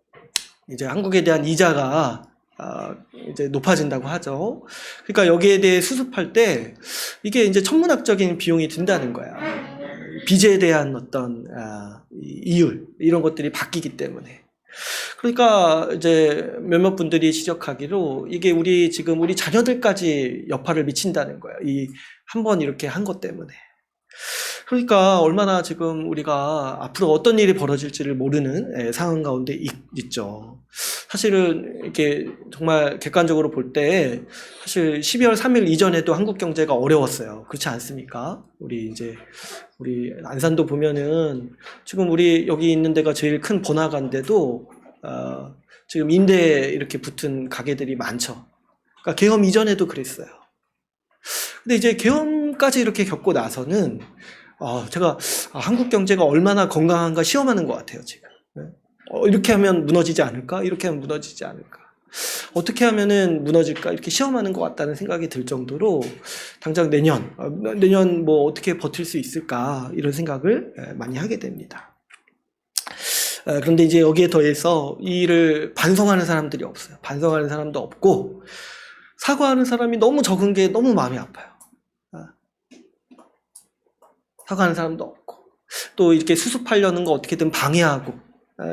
이제 한국에 대한 이자가 이제 높아진다고 하죠. 그러니까 여기에 대해 수습할 때 이게 이제 천문학적인 비용이 든다는 거야. 빚에 대한 어떤 이율 이런 것들이 바뀌기 때문에. 그러니까 이제 몇몇 분들이 지적하기로 이게 우리 자녀들까지 여파를 미친다는 거야. 한번 이렇게 한 것 때문에. 그러니까 얼마나 지금 우리가 앞으로 어떤 일이 벌어질지를 모르는 상황 가운데 있죠. 사실은 이렇게 정말 객관적으로 볼 때 사실 12월 3일 이전에도 한국 경제가 어려웠어요. 그렇지 않습니까? 우리 안산도 보면은 지금 우리 여기 있는 데가 제일 큰 번화가인데도 지금 임대 이렇게 붙은 가게들이 많죠. 그러니까 계엄 이전에도 그랬어요. 근데 이제 계엄까지 이렇게 겪고 나서는 제가 한국 경제가 얼마나 건강한가 시험하는 것 같아요, 지금. 이렇게 하면 무너지지 않을까? 이렇게 하면 무너지지 않을까? 어떻게 하면은 무너질까? 이렇게 시험하는 것 같다는 생각이 들 정도로 당장 내년 뭐 어떻게 버틸 수 있을까? 이런 생각을 많이 하게 됩니다. 그런데 이제 여기에 더해서 이 일을 반성하는 사람들이 없어요. 반성하는 사람도 없고 사과하는 사람이 너무 적은 게 너무 마음이 아파요. 사과하는 사람도 없고 또 이렇게 수습하려는 거 어떻게든 방해하고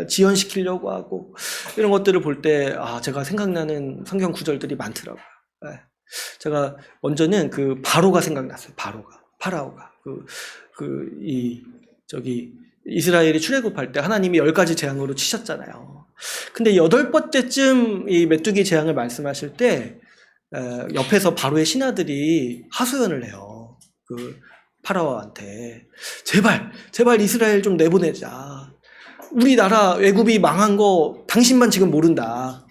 지연시키려고 하고 이런 것들을 볼 때 제가 생각나는 성경 구절들이 많더라고요. 제가 먼저는 그 바로가 생각났어요. 파라오가 이스라엘이 출애굽할 때 하나님이 10가지 재앙으로 치셨잖아요. 근데 8번째쯤 이 메뚜기 재앙을 말씀하실 때 옆에서 바로의 신하들이 하소연을 해요. 파라오한테 제발 이스라엘 좀 내보내자. 우리나라 애굽이 망한 거 당신만 지금 모른다.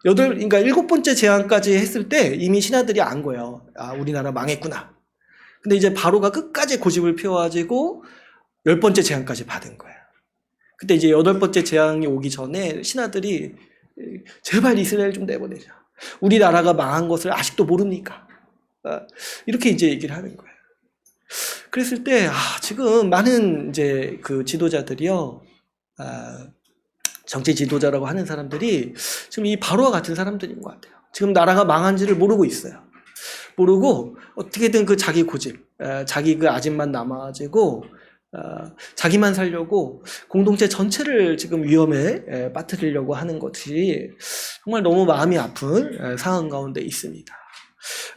그러니까 7번째 재앙까지 했을 때 이미 신하들이 안 거예요. 우리나라 망했구나. 근데 이제 바로가 끝까지 고집을 피워가지고 10번째 재앙까지 받은 거예요. 그때 이제 8번째 재앙이 오기 전에 신하들이 제발 이스라엘 좀 내보내자. 우리나라가 망한 것을 아직도 모릅니까? 이렇게 이제 얘기를 하는 거예요. 그랬을 때 지금 많은 이제 그 지도자들이요 정치 지도자라고 하는 사람들이 지금 이 바로와 같은 사람들인 것 같아요. 지금 나라가 망한지를 모르고 있어요. 모르고 어떻게든 그 자기 고집, 자기 그 아집만 남아가지고 자기만 살려고 공동체 전체를 지금 위험에 빠뜨리려고 하는 것이 정말 너무 마음이 아픈 상황 가운데 있습니다.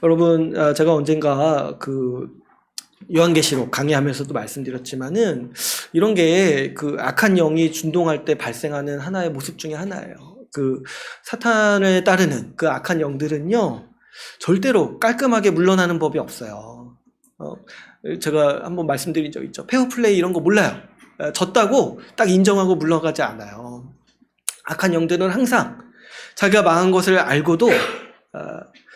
여러분, 제가 언젠가 그 요한계시록 강의하면서도 말씀드렸지만은 이런 게 그 악한 영이 준동할 때 발생하는 하나의 모습 중에 하나예요. 그 사탄을 따르는 그 악한 영들은요, 절대로 깔끔하게 물러나는 법이 없어요. 제가 한번 말씀드린 적 있죠. 페어플레이 이런 거 몰라요. 졌다고 딱 인정하고 물러가지 않아요. 악한 영들은 항상 자기가 망한 것을 알고도,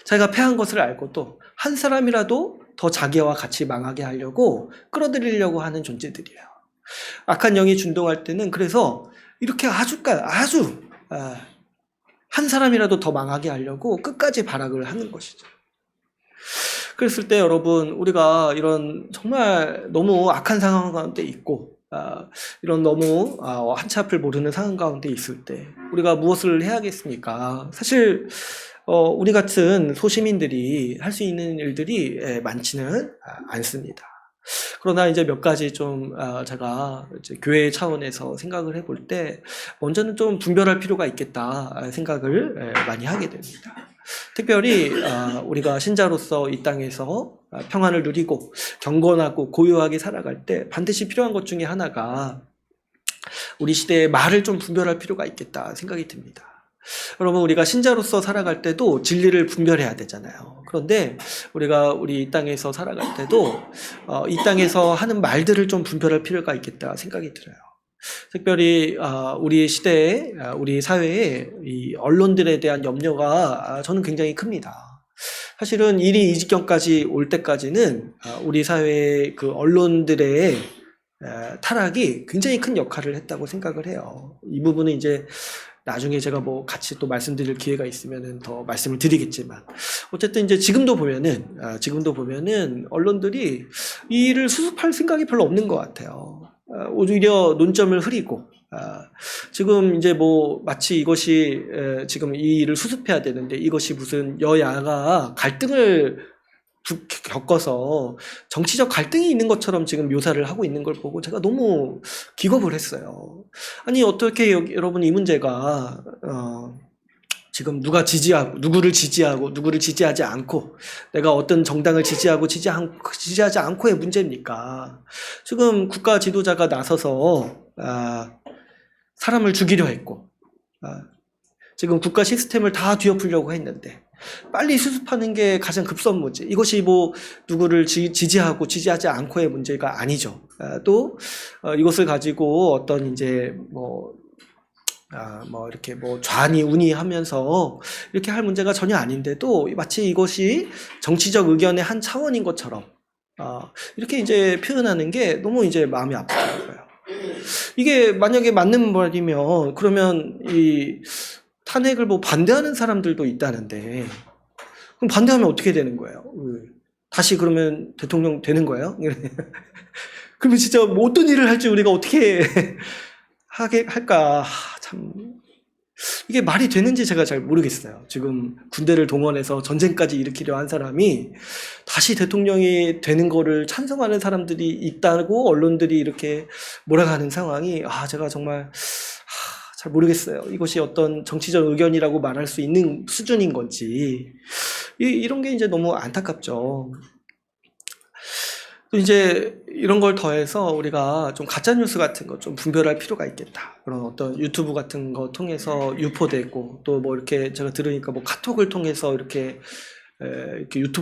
자기가 패한 것을 알고도 한 사람이라도 더 자기와 같이 망하게 하려고 끌어들이려고 하는 존재들이에요. 악한 영이 준동할 때는 그래서 이렇게 아주 한 사람이라도 더 망하게 하려고 끝까지 발악을 하는 것이죠. 그랬을 때 여러분, 우리가 이런 정말 너무 악한 상황 가운데 있고 이런 너무 한치 앞을 모르는 상황 가운데 있을 때 우리가 무엇을 해야겠습니까? 사실 우리 같은 소시민들이 할 수 있는 일들이 많지는 않습니다. 그러나 이제 몇 가지 좀 제가 이제 교회 차원에서 생각을 해볼 때 먼저는 좀 분별할 필요가 있겠다 생각을 많이 하게 됩니다. 특별히 우리가 신자로서 이 땅에서 평안을 누리고 경건하고 고요하게 살아갈 때 반드시 필요한 것 중에 하나가 우리 시대의 말을 좀 분별할 필요가 있겠다 생각이 듭니다. 여러분, 우리가 신자로서 살아갈 때도 진리를 분별해야 되잖아요. 그런데 우리가 우리 이 땅에서 살아갈 때도 이 땅에서 하는 말들을 좀 분별할 필요가 있겠다 생각이 들어요. 특별히 우리 시대에, 우리 사회에 이 언론들에 대한 염려가 저는 굉장히 큽니다. 사실은 일이 이 지경까지 올 때까지는 우리 사회의 그 언론들의 타락이 굉장히 큰 역할을 했다고 생각을 해요. 이 부분은 이제 나중에 제가 뭐 같이 또 말씀드릴 기회가 있으면은 더 말씀을 드리겠지만, 어쨌든 이제 지금도 보면은 언론들이 이 일을 수습할 생각이 별로 없는 것 같아요. 오히려 논점을 흐리고, 지금 이제 뭐 마치 이것이 지금 이 일을 수습해야 되는데 이것이 무슨 여야가 갈등을 겪어서 정치적 갈등이 있는 것처럼 지금 묘사를 하고 있는 걸 보고 제가 너무 기겁을 했어요. 아니, 어떻게 여러분 이 문제가 지금 누구를 지지하고 누구를 지지하지 않고 내가 어떤 정당을 지지하고 지지하지 않고의 문제입니까? 지금 국가 지도자가 나서서 사람을 죽이려 했고 지금 국가 시스템을 다 뒤엎으려고 했는데 빨리 수습하는 게 가장 급선무지. 이것이 뭐 누구를 지지하고 지지하지 않고의 문제가 아니죠. 또 이것을 가지고 어떤 이제 뭐 이렇게 뭐 좌니 우니 하면서 이렇게 할 문제가 전혀 아닌데도 마치 이것이 정치적 의견의 한 차원인 것처럼 이렇게 이제 표현하는 게 너무 이제 마음이 아프더라고요. 이게 만약에 맞는 말이면 그러면 이 탄핵을 뭐 반대하는 사람들도 있다는데 그럼 반대하면 어떻게 되는 거예요? 다시 그러면 대통령 되는 거예요? 그러면 진짜 뭐 어떤 일을 할지 우리가 어떻게 할까? 참 이게 말이 되는지 제가 잘 모르겠어요. 지금 군대를 동원해서 전쟁까지 일으키려 한 사람이 다시 대통령이 되는 거를 찬성하는 사람들이 있다고 언론들이 이렇게 몰아가는 상황이 제가 정말 잘 모르겠어요. 이것이 어떤 정치적 의견이라고 말할 수 있는 수준인 건지 이런 게 이제 너무 안타깝죠. 또 이제 이런 걸 더해서 우리가 좀 가짜 뉴스 같은 거 좀 분별할 필요가 있겠다. 그런 어떤 유튜브 같은 거 통해서 유포되고 또 뭐 이렇게 제가 들으니까 뭐 카톡을 통해서 이렇게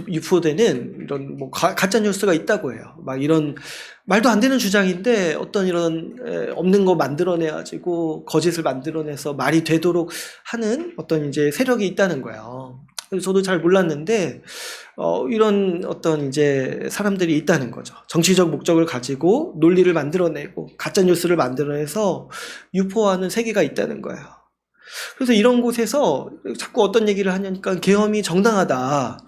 유포되는 이런 뭐 가짜 뉴스가 있다고 해요. 막 이런 말도 안 되는 주장인데 어떤 이런 없는 거 만들어내가지고 거짓을 만들어내서 말이 되도록 하는 어떤 이제 세력이 있다는 거예요. 그래서 저도 잘 몰랐는데 이런 어떤 이제 사람들이 있다는 거죠. 정치적 목적을 가지고 논리를 만들어내고 가짜 뉴스를 만들어내서 유포하는 세계가 있다는 거예요. 그래서 이런 곳에서 자꾸 어떤 얘기를 하냐니까 계엄이 정당하다라고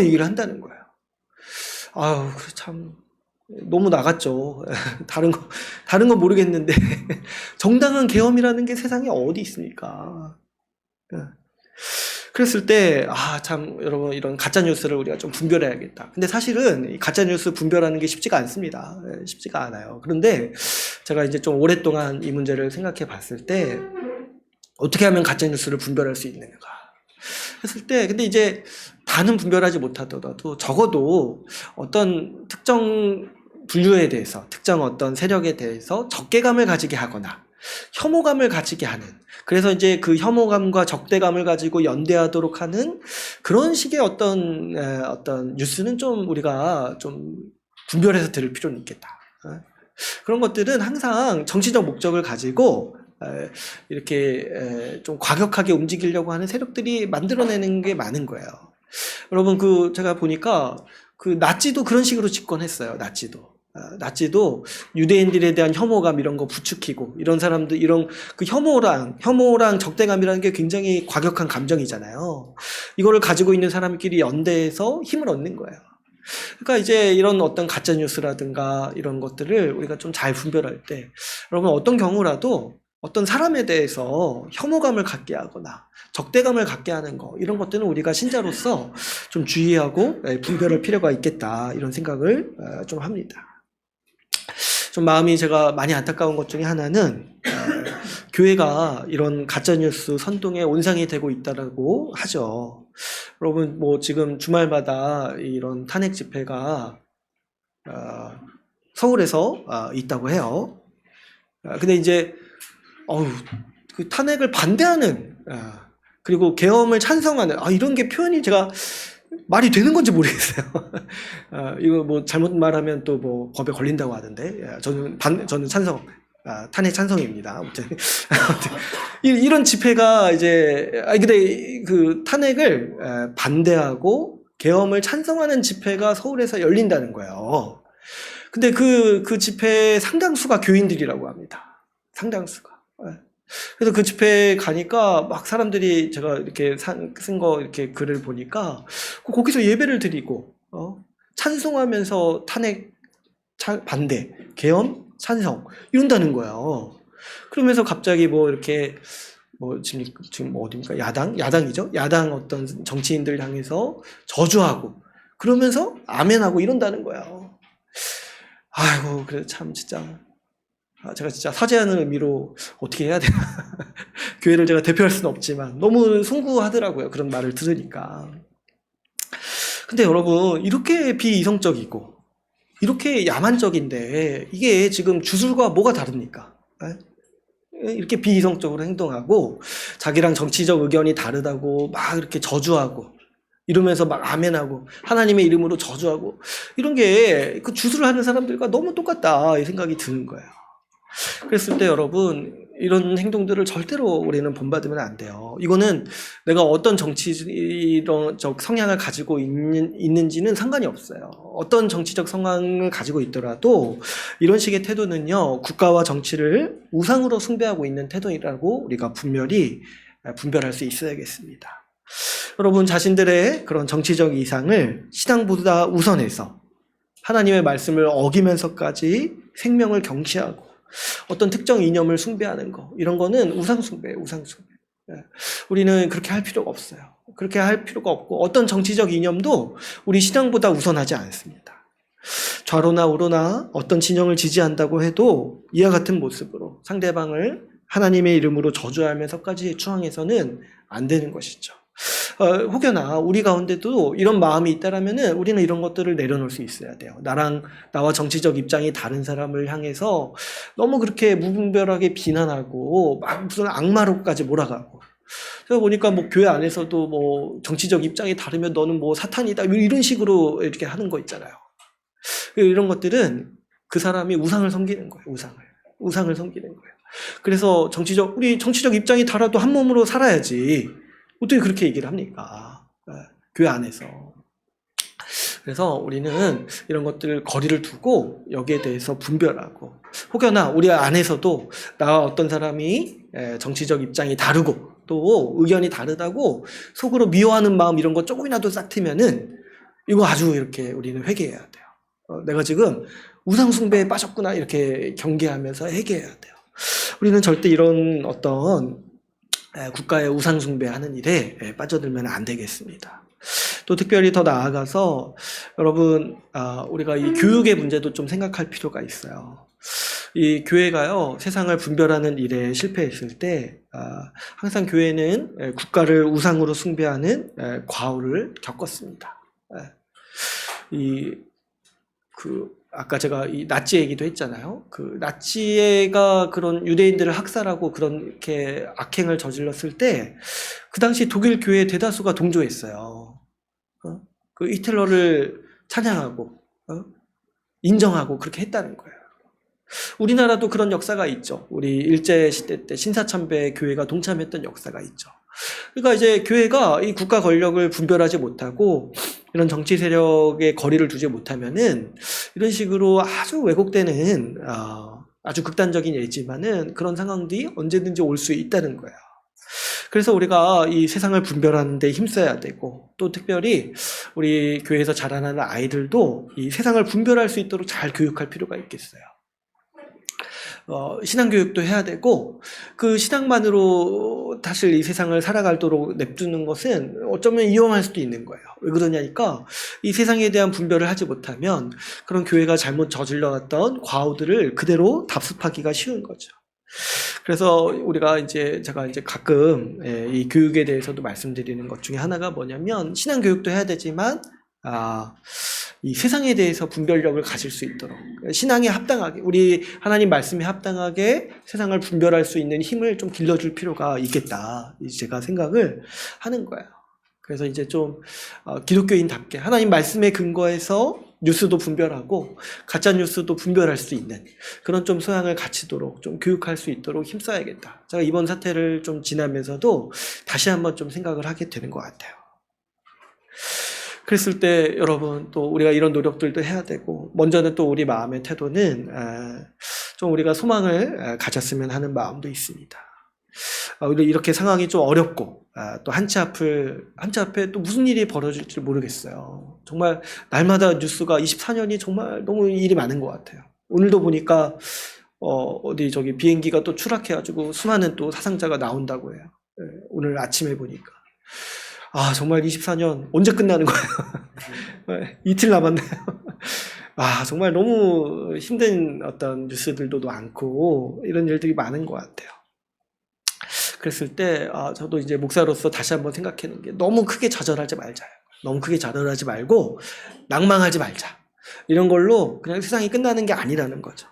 얘기를 한다는 거예요. 참 너무 나갔죠. 다른 거 모르겠는데 정당한 계엄이라는 게 세상에 어디 있습니까? 그랬을 때, 참, 여러분, 이런 가짜뉴스를 우리가 좀 분별해야겠다. 근데 사실은 이 가짜뉴스 분별하는 게 쉽지가 않습니다. 쉽지가 않아요. 그런데 제가 이제 좀 오랫동안 이 문제를 생각해 봤을 때, 어떻게 하면 가짜뉴스를 분별할 수 있는가. 했을 때, 근데 이제 다는 분별하지 못하더라도 적어도 어떤 특정 분류에 대해서, 특정 어떤 세력에 대해서 적개감을 가지게 하거나, 혐오감을 가지게 하는, 그래서 이제 그 혐오감과 적대감을 가지고 연대하도록 하는 그런 식의 어떤 뉴스는 좀 우리가 좀 분별해서 들을 필요는 있겠다. 그런 것들은 항상 정치적 목적을 가지고 이렇게 좀 과격하게 움직이려고 하는 세력들이 만들어내는 게 많은 거예요. 여러분, 제가 보니까 나치도 그런 식으로 집권했어요. 나치도 유대인들에 대한 혐오감 이런 거 부추기고, 이런 사람들, 이런 혐오랑 적대감이라는 게 굉장히 과격한 감정이잖아요. 이거를 가지고 있는 사람끼리 연대해서 힘을 얻는 거예요. 그러니까 이제 이런 어떤 가짜뉴스라든가 이런 것들을 우리가 좀 잘 분별할 때, 여러분, 어떤 경우라도 어떤 사람에 대해서 혐오감을 갖게 하거나 적대감을 갖게 하는 거, 이런 것들은 우리가 신자로서 좀 주의하고 분별할 필요가 있겠다, 이런 생각을 좀 합니다. 좀 마음이 제가 많이 안타까운 것 중에 하나는 교회가 이런 가짜뉴스 선동에 온상이 되고 있다라고 하죠. 여러분, 뭐 지금 주말마다 이런 탄핵 집회가 서울에서 있다고 해요. 근데 이제 그 탄핵을 반대하는, 그리고 계엄을 찬성하는, 이런 게 표현이 제가 말이 되는 건지 모르겠어요. 이거 뭐 잘못 말하면 또 뭐 법에 걸린다고 하던데, 저는 찬성, 탄핵 찬성입니다. 아무튼 이런 집회가 이제, 근데 그 탄핵을 반대하고 계엄을 찬성하는 집회가 서울에서 열린다는 거예요. 근데 그 집회 상당수가 교인들이라고 합니다. 상당수가. 그래서 그 집회에 가니까 막 사람들이, 제가 이렇게 쓴 거 이렇게 글을 보니까 거기서 예배를 드리고 찬송하면서 탄핵 반대, 계엄 찬성 이런다는 거예요. 그러면서 갑자기 뭐 이렇게 지금 어디입니까? 야당이죠? 야당 어떤 정치인들 향해서 저주하고 그러면서 아멘하고 이런다는 거예요. 아이고, 그래 참 진짜. 제가 진짜 사죄하는 의미로 어떻게 해야 되나. 교회를 제가 대표할 수는 없지만 너무 숭고하더라고요. 그런 말을 들으니까. 근데 여러분, 이렇게 비이성적이고 이렇게 야만적인데 이게 지금 주술과 뭐가 다릅니까? 이렇게 비이성적으로 행동하고 자기랑 정치적 의견이 다르다고 막 이렇게 저주하고 이러면서 막 아멘하고 하나님의 이름으로 저주하고, 이런 게 그 주술을 하는 사람들과 너무 똑같다, 이 생각이 드는 거예요. 그랬을 때 여러분, 이런 행동들을 절대로 우리는 본받으면 안 돼요. 이거는 내가 어떤 정치적 성향을 가지고 있는지는 상관이 없어요. 어떤 정치적 성향을 가지고 있더라도 이런 식의 태도는요, 국가와 정치를 우상으로 숭배하고 있는 태도이라고 우리가 분별할 수 있어야겠습니다. 여러분, 자신들의 그런 정치적 이상을 신앙보다 우선해서 하나님의 말씀을 어기면서까지 생명을 경시하고 어떤 특정 이념을 숭배하는 거, 이런 거는 우상숭배예요, 우상숭배. 우리는 그렇게 할 필요가 없어요. 그렇게 할 필요가 없고, 어떤 정치적 이념도 우리 신앙보다 우선하지 않습니다. 좌로나 우로나 어떤 진영을 지지한다고 해도 이와 같은 모습으로 상대방을 하나님의 이름으로 저주하면서까지 추앙해서는 안 되는 것이죠. 혹여나 우리 가운데도 이런 마음이 있다라면은 우리는 이런 것들을 내려놓을 수 있어야 돼요. 나와 정치적 입장이 다른 사람을 향해서 너무 그렇게 무분별하게 비난하고 막 무슨 악마로까지 몰아가고. 그래서 보니까 뭐 교회 안에서도 뭐 정치적 입장이 다르면 너는 뭐 사탄이다, 이런 식으로 이렇게 하는 거 있잖아요. 이런 것들은 그 사람이 우상을 섬기는 거예요. 우상을 섬기는 거예요. 그래서 우리 정치적 입장이 달라도 한 몸으로 살아야지. 어떻게 그렇게 얘기를 합니까? 교회 안에서. 그래서 우리는 이런 것들을 거리를 두고 여기에 대해서 분별하고, 혹여나 우리 안에서도 나와 어떤 사람이 정치적 입장이 다르고 또 의견이 다르다고 속으로 미워하는 마음, 이런 거 조금이라도 싹트면은 이거 아주 이렇게 우리는 회개해야 돼요. 내가 지금 우상숭배에 빠졌구나 이렇게 경계하면서 회개해야 돼요. 우리는 절대 이런 어떤 국가의 우상숭배하는 일에 빠져들면 안 되겠습니다. 또 특별히 더 나아가서 여러분 우리가 이 교육의 문제도 좀 생각할 필요가 있어요. 이 교회가요 세상을 분별하는 일에 실패했을 때 항상 교회는 국가를 우상으로 숭배하는 과오를 겪었습니다. 아까 제가 이 나치 얘기도 했잖아요. 그 나치가 그런 유대인들을 학살하고 그런 이렇게 악행을 저질렀을 때 그 당시 독일 교회 대다수가 동조했어요. 그 히틀러를 찬양하고 인정하고 그렇게 했다는 거예요. 우리나라도 그런 역사가 있죠. 우리 일제 시대 때 신사참배 교회가 동참했던 역사가 있죠. 그러니까 이제 교회가 이 국가 권력을 분별하지 못하고 이런 정치 세력에 거리를 두지 못하면은 이런 식으로 아주 왜곡되는 아주 극단적인 예지만은 그런 상황들이 언제든지 올 수 있다는 거예요. 그래서 우리가 이 세상을 분별하는 데 힘써야 되고 또 특별히 우리 교회에서 자라나는 아이들도 이 세상을 분별할 수 있도록 잘 교육할 필요가 있겠어요. 신앙교육도 해야 되고 그 신앙만으로 사실 이 세상을 살아가도록 냅두는 것은 어쩌면 위험할 수도 있는 거예요. 왜 그러냐니까 이 세상에 대한 분별을 하지 못하면 그런 교회가 잘못 저질러왔던 과오들을 그대로 답습하기가 쉬운 거죠. 그래서 제가 가끔 이 교육에 대해서도 말씀드리는 것 중에 하나가 뭐냐면 신앙교육도 해야 되지만 이 세상에 대해서 분별력을 가질 수 있도록 신앙에 합당하게 우리 하나님 말씀에 합당하게 세상을 분별할 수 있는 힘을 좀 길러줄 필요가 있겠다 제가 생각을 하는 거예요. 그래서 이제 좀 기독교인답게 하나님 말씀에 근거해서 뉴스도 분별하고 가짜 뉴스도 분별할 수 있는 그런 좀 소양을 갖추도록 좀 교육할 수 있도록 힘써야겠다. 제가 이번 사태를 좀 지나면서도 다시 한번 좀 생각을 하게 되는 것 같아요. 그랬을 때 여러분 또 우리가 이런 노력들도 해야 되고 먼저는 또 우리 마음의 태도는 좀 우리가 소망을 가졌으면 하는 마음도 있습니다. 이렇게 상황이 좀 어렵고 또 한치 앞에 또 무슨 일이 벌어질지 모르겠어요. 정말 날마다 뉴스가 24년이 정말 너무 일이 많은 것 같아요. 오늘도 보니까 저기 비행기가 또 추락해가지고 수많은 또 사상자가 나온다고 해요. 오늘 아침에 보니까 정말 24년 언제 끝나는 거예요? 이틀 남았나요? 정말 너무 힘든 어떤 뉴스들도 많고 이런 일들이 많은 것 같아요. 그랬을 때 저도 이제 목사로서 다시 한번 생각하는 게 너무 크게 좌절하지 말자. 너무 크게 좌절하지 말고 낭망하지 말자. 이런 걸로 그냥 세상이 끝나는 게 아니라는 거죠.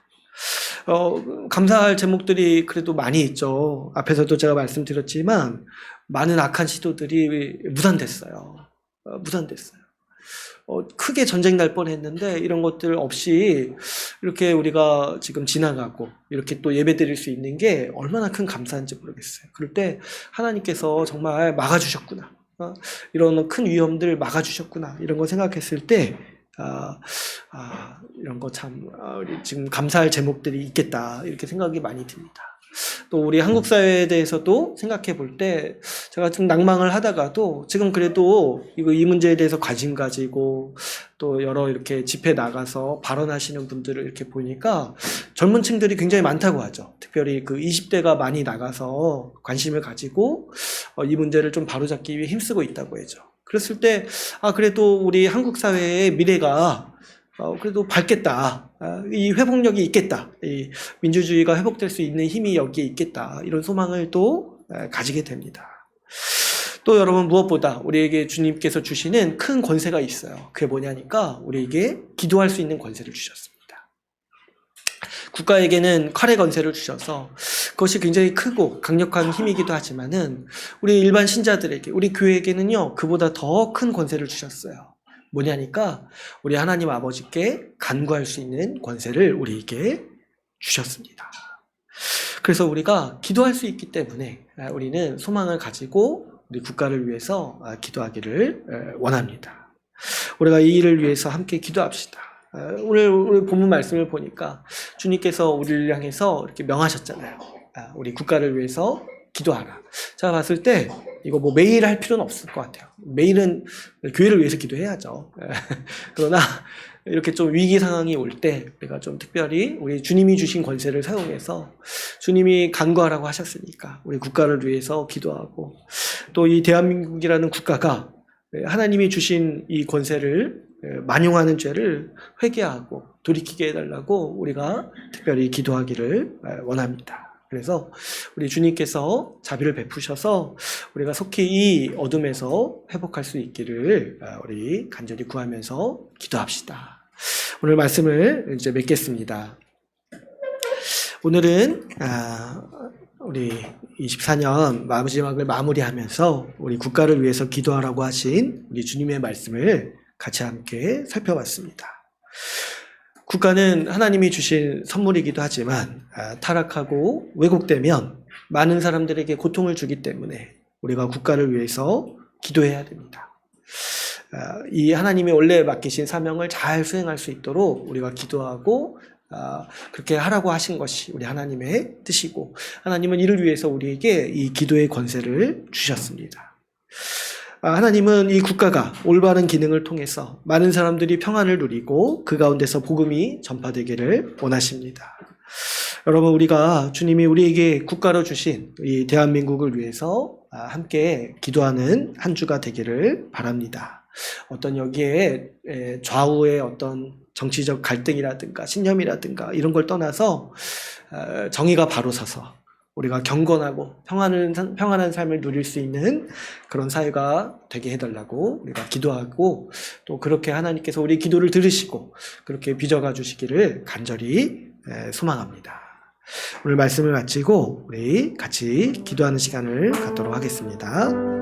감사할 제목들이 그래도 많이 있죠. 앞에서도 제가 말씀드렸지만 많은 악한 시도들이 무산됐어요. 무산됐어요. 크게 전쟁 날 뻔했는데 이런 것들 없이 이렇게 우리가 지금 지나가고 이렇게 또 예배 드릴 수 있는 게 얼마나 큰 감사한지 모르겠어요. 그럴 때 하나님께서 정말 막아주셨구나. 이런 큰 위험들 막아주셨구나. 이런 거 생각했을 때 이런 거 참 우리 지금 감사할 제목들이 있겠다. 이렇게 생각이 많이 듭니다. 또 우리 한국 사회에 대해서도 생각해 볼 때 제가 좀 낭망을 하다가도 지금 그래도 이 문제에 대해서 관심 가지고 또 여러 이렇게 집회 나가서 발언하시는 분들을 이렇게 보니까 젊은 층들이 굉장히 많다고 하죠. 특별히 그 20대가 많이 나가서 관심을 가지고 이 문제를 좀 바로잡기 위해 힘쓰고 있다고 하죠. 그랬을 때 그래도 우리 한국 사회의 미래가 그래도 밝겠다. 이 회복력이 있겠다. 이 민주주의가 회복될 수 있는 힘이 여기에 있겠다. 이런 소망을 또 가지게 됩니다. 또 여러분 무엇보다 우리에게 주님께서 주시는 큰 권세가 있어요. 그게 뭐냐니까 우리에게 기도할 수 있는 권세를 주셨습니다. 국가에게는 칼의 권세를 주셔서 그것이 굉장히 크고 강력한 힘이기도 하지만은 우리 일반 신자들에게 우리 교회에게는요 그보다 더 큰 권세를 주셨어요. 뭐냐니까 우리 하나님 아버지께 간구할 수 있는 권세를 우리에게 주셨습니다. 그래서 우리가 기도할 수 있기 때문에 우리는 소망을 가지고 우리 국가를 위해서 기도하기를 원합니다. 우리가 이 일을 위해서 함께 기도합시다. 오늘 본문 말씀을 보니까 주님께서 우리를 향해서 이렇게 명하셨잖아요. 우리 국가를 위해서 기도하라. 제가 봤을 때 이거 뭐 매일 할 필요는 없을 것 같아요. 매일은 교회를 위해서 기도해야죠. 그러나 이렇게 좀 위기 상황이 올 때 우리가 좀 특별히 우리 주님이 주신 권세를 사용해서 주님이 간구하라고 하셨으니까 우리 국가를 위해서 기도하고, 또 이 대한민국이라는 국가가 하나님이 주신 이 권세를 만용하는 죄를 회개하고 돌이키게 해달라고 우리가 특별히 기도하기를 원합니다. 그래서 우리 주님께서 자비를 베푸셔서 우리가 속히 이 어둠에서 회복할 수 있기를 우리 간절히 구하면서 기도합시다. 오늘 말씀을 이제 맺겠습니다. 오늘은 우리 24년 마지막을 마무리하면서 우리 국가를 위해서 기도하라고 하신 우리 주님의 말씀을 같이 함께 살펴봤습니다. 국가는 하나님이 주신 선물이기도 하지만 타락하고 왜곡되면 많은 사람들에게 고통을 주기 때문에 우리가 국가를 위해서 기도해야 됩니다. 이 하나님이 원래 맡기신 사명을 잘 수행할 수 있도록 우리가 기도하고 그렇게 하라고 하신 것이 우리 하나님의 뜻이고, 하나님은 이를 위해서 우리에게 이 기도의 권세를 주셨습니다. 하나님은 이 국가가 올바른 기능을 통해서 많은 사람들이 평안을 누리고 그 가운데서 복음이 전파되기를 원하십니다. 여러분, 우리가 주님이 우리에게 국가로 주신 이 대한민국을 위해서 함께 기도하는 한 주가 되기를 바랍니다. 어떤 여기에 좌우의 어떤 정치적 갈등이라든가 신념이라든가 이런 걸 떠나서 정의가 바로 서서 우리가 경건하고 평안한 삶을 누릴 수 있는 그런 사회가 되게 해달라고 우리가 기도하고, 또 그렇게 하나님께서 우리 기도를 들으시고 그렇게 빚어가 주시기를 간절히 소망합니다. 오늘 말씀을 마치고 우리 같이 기도하는 시간을 갖도록 하겠습니다.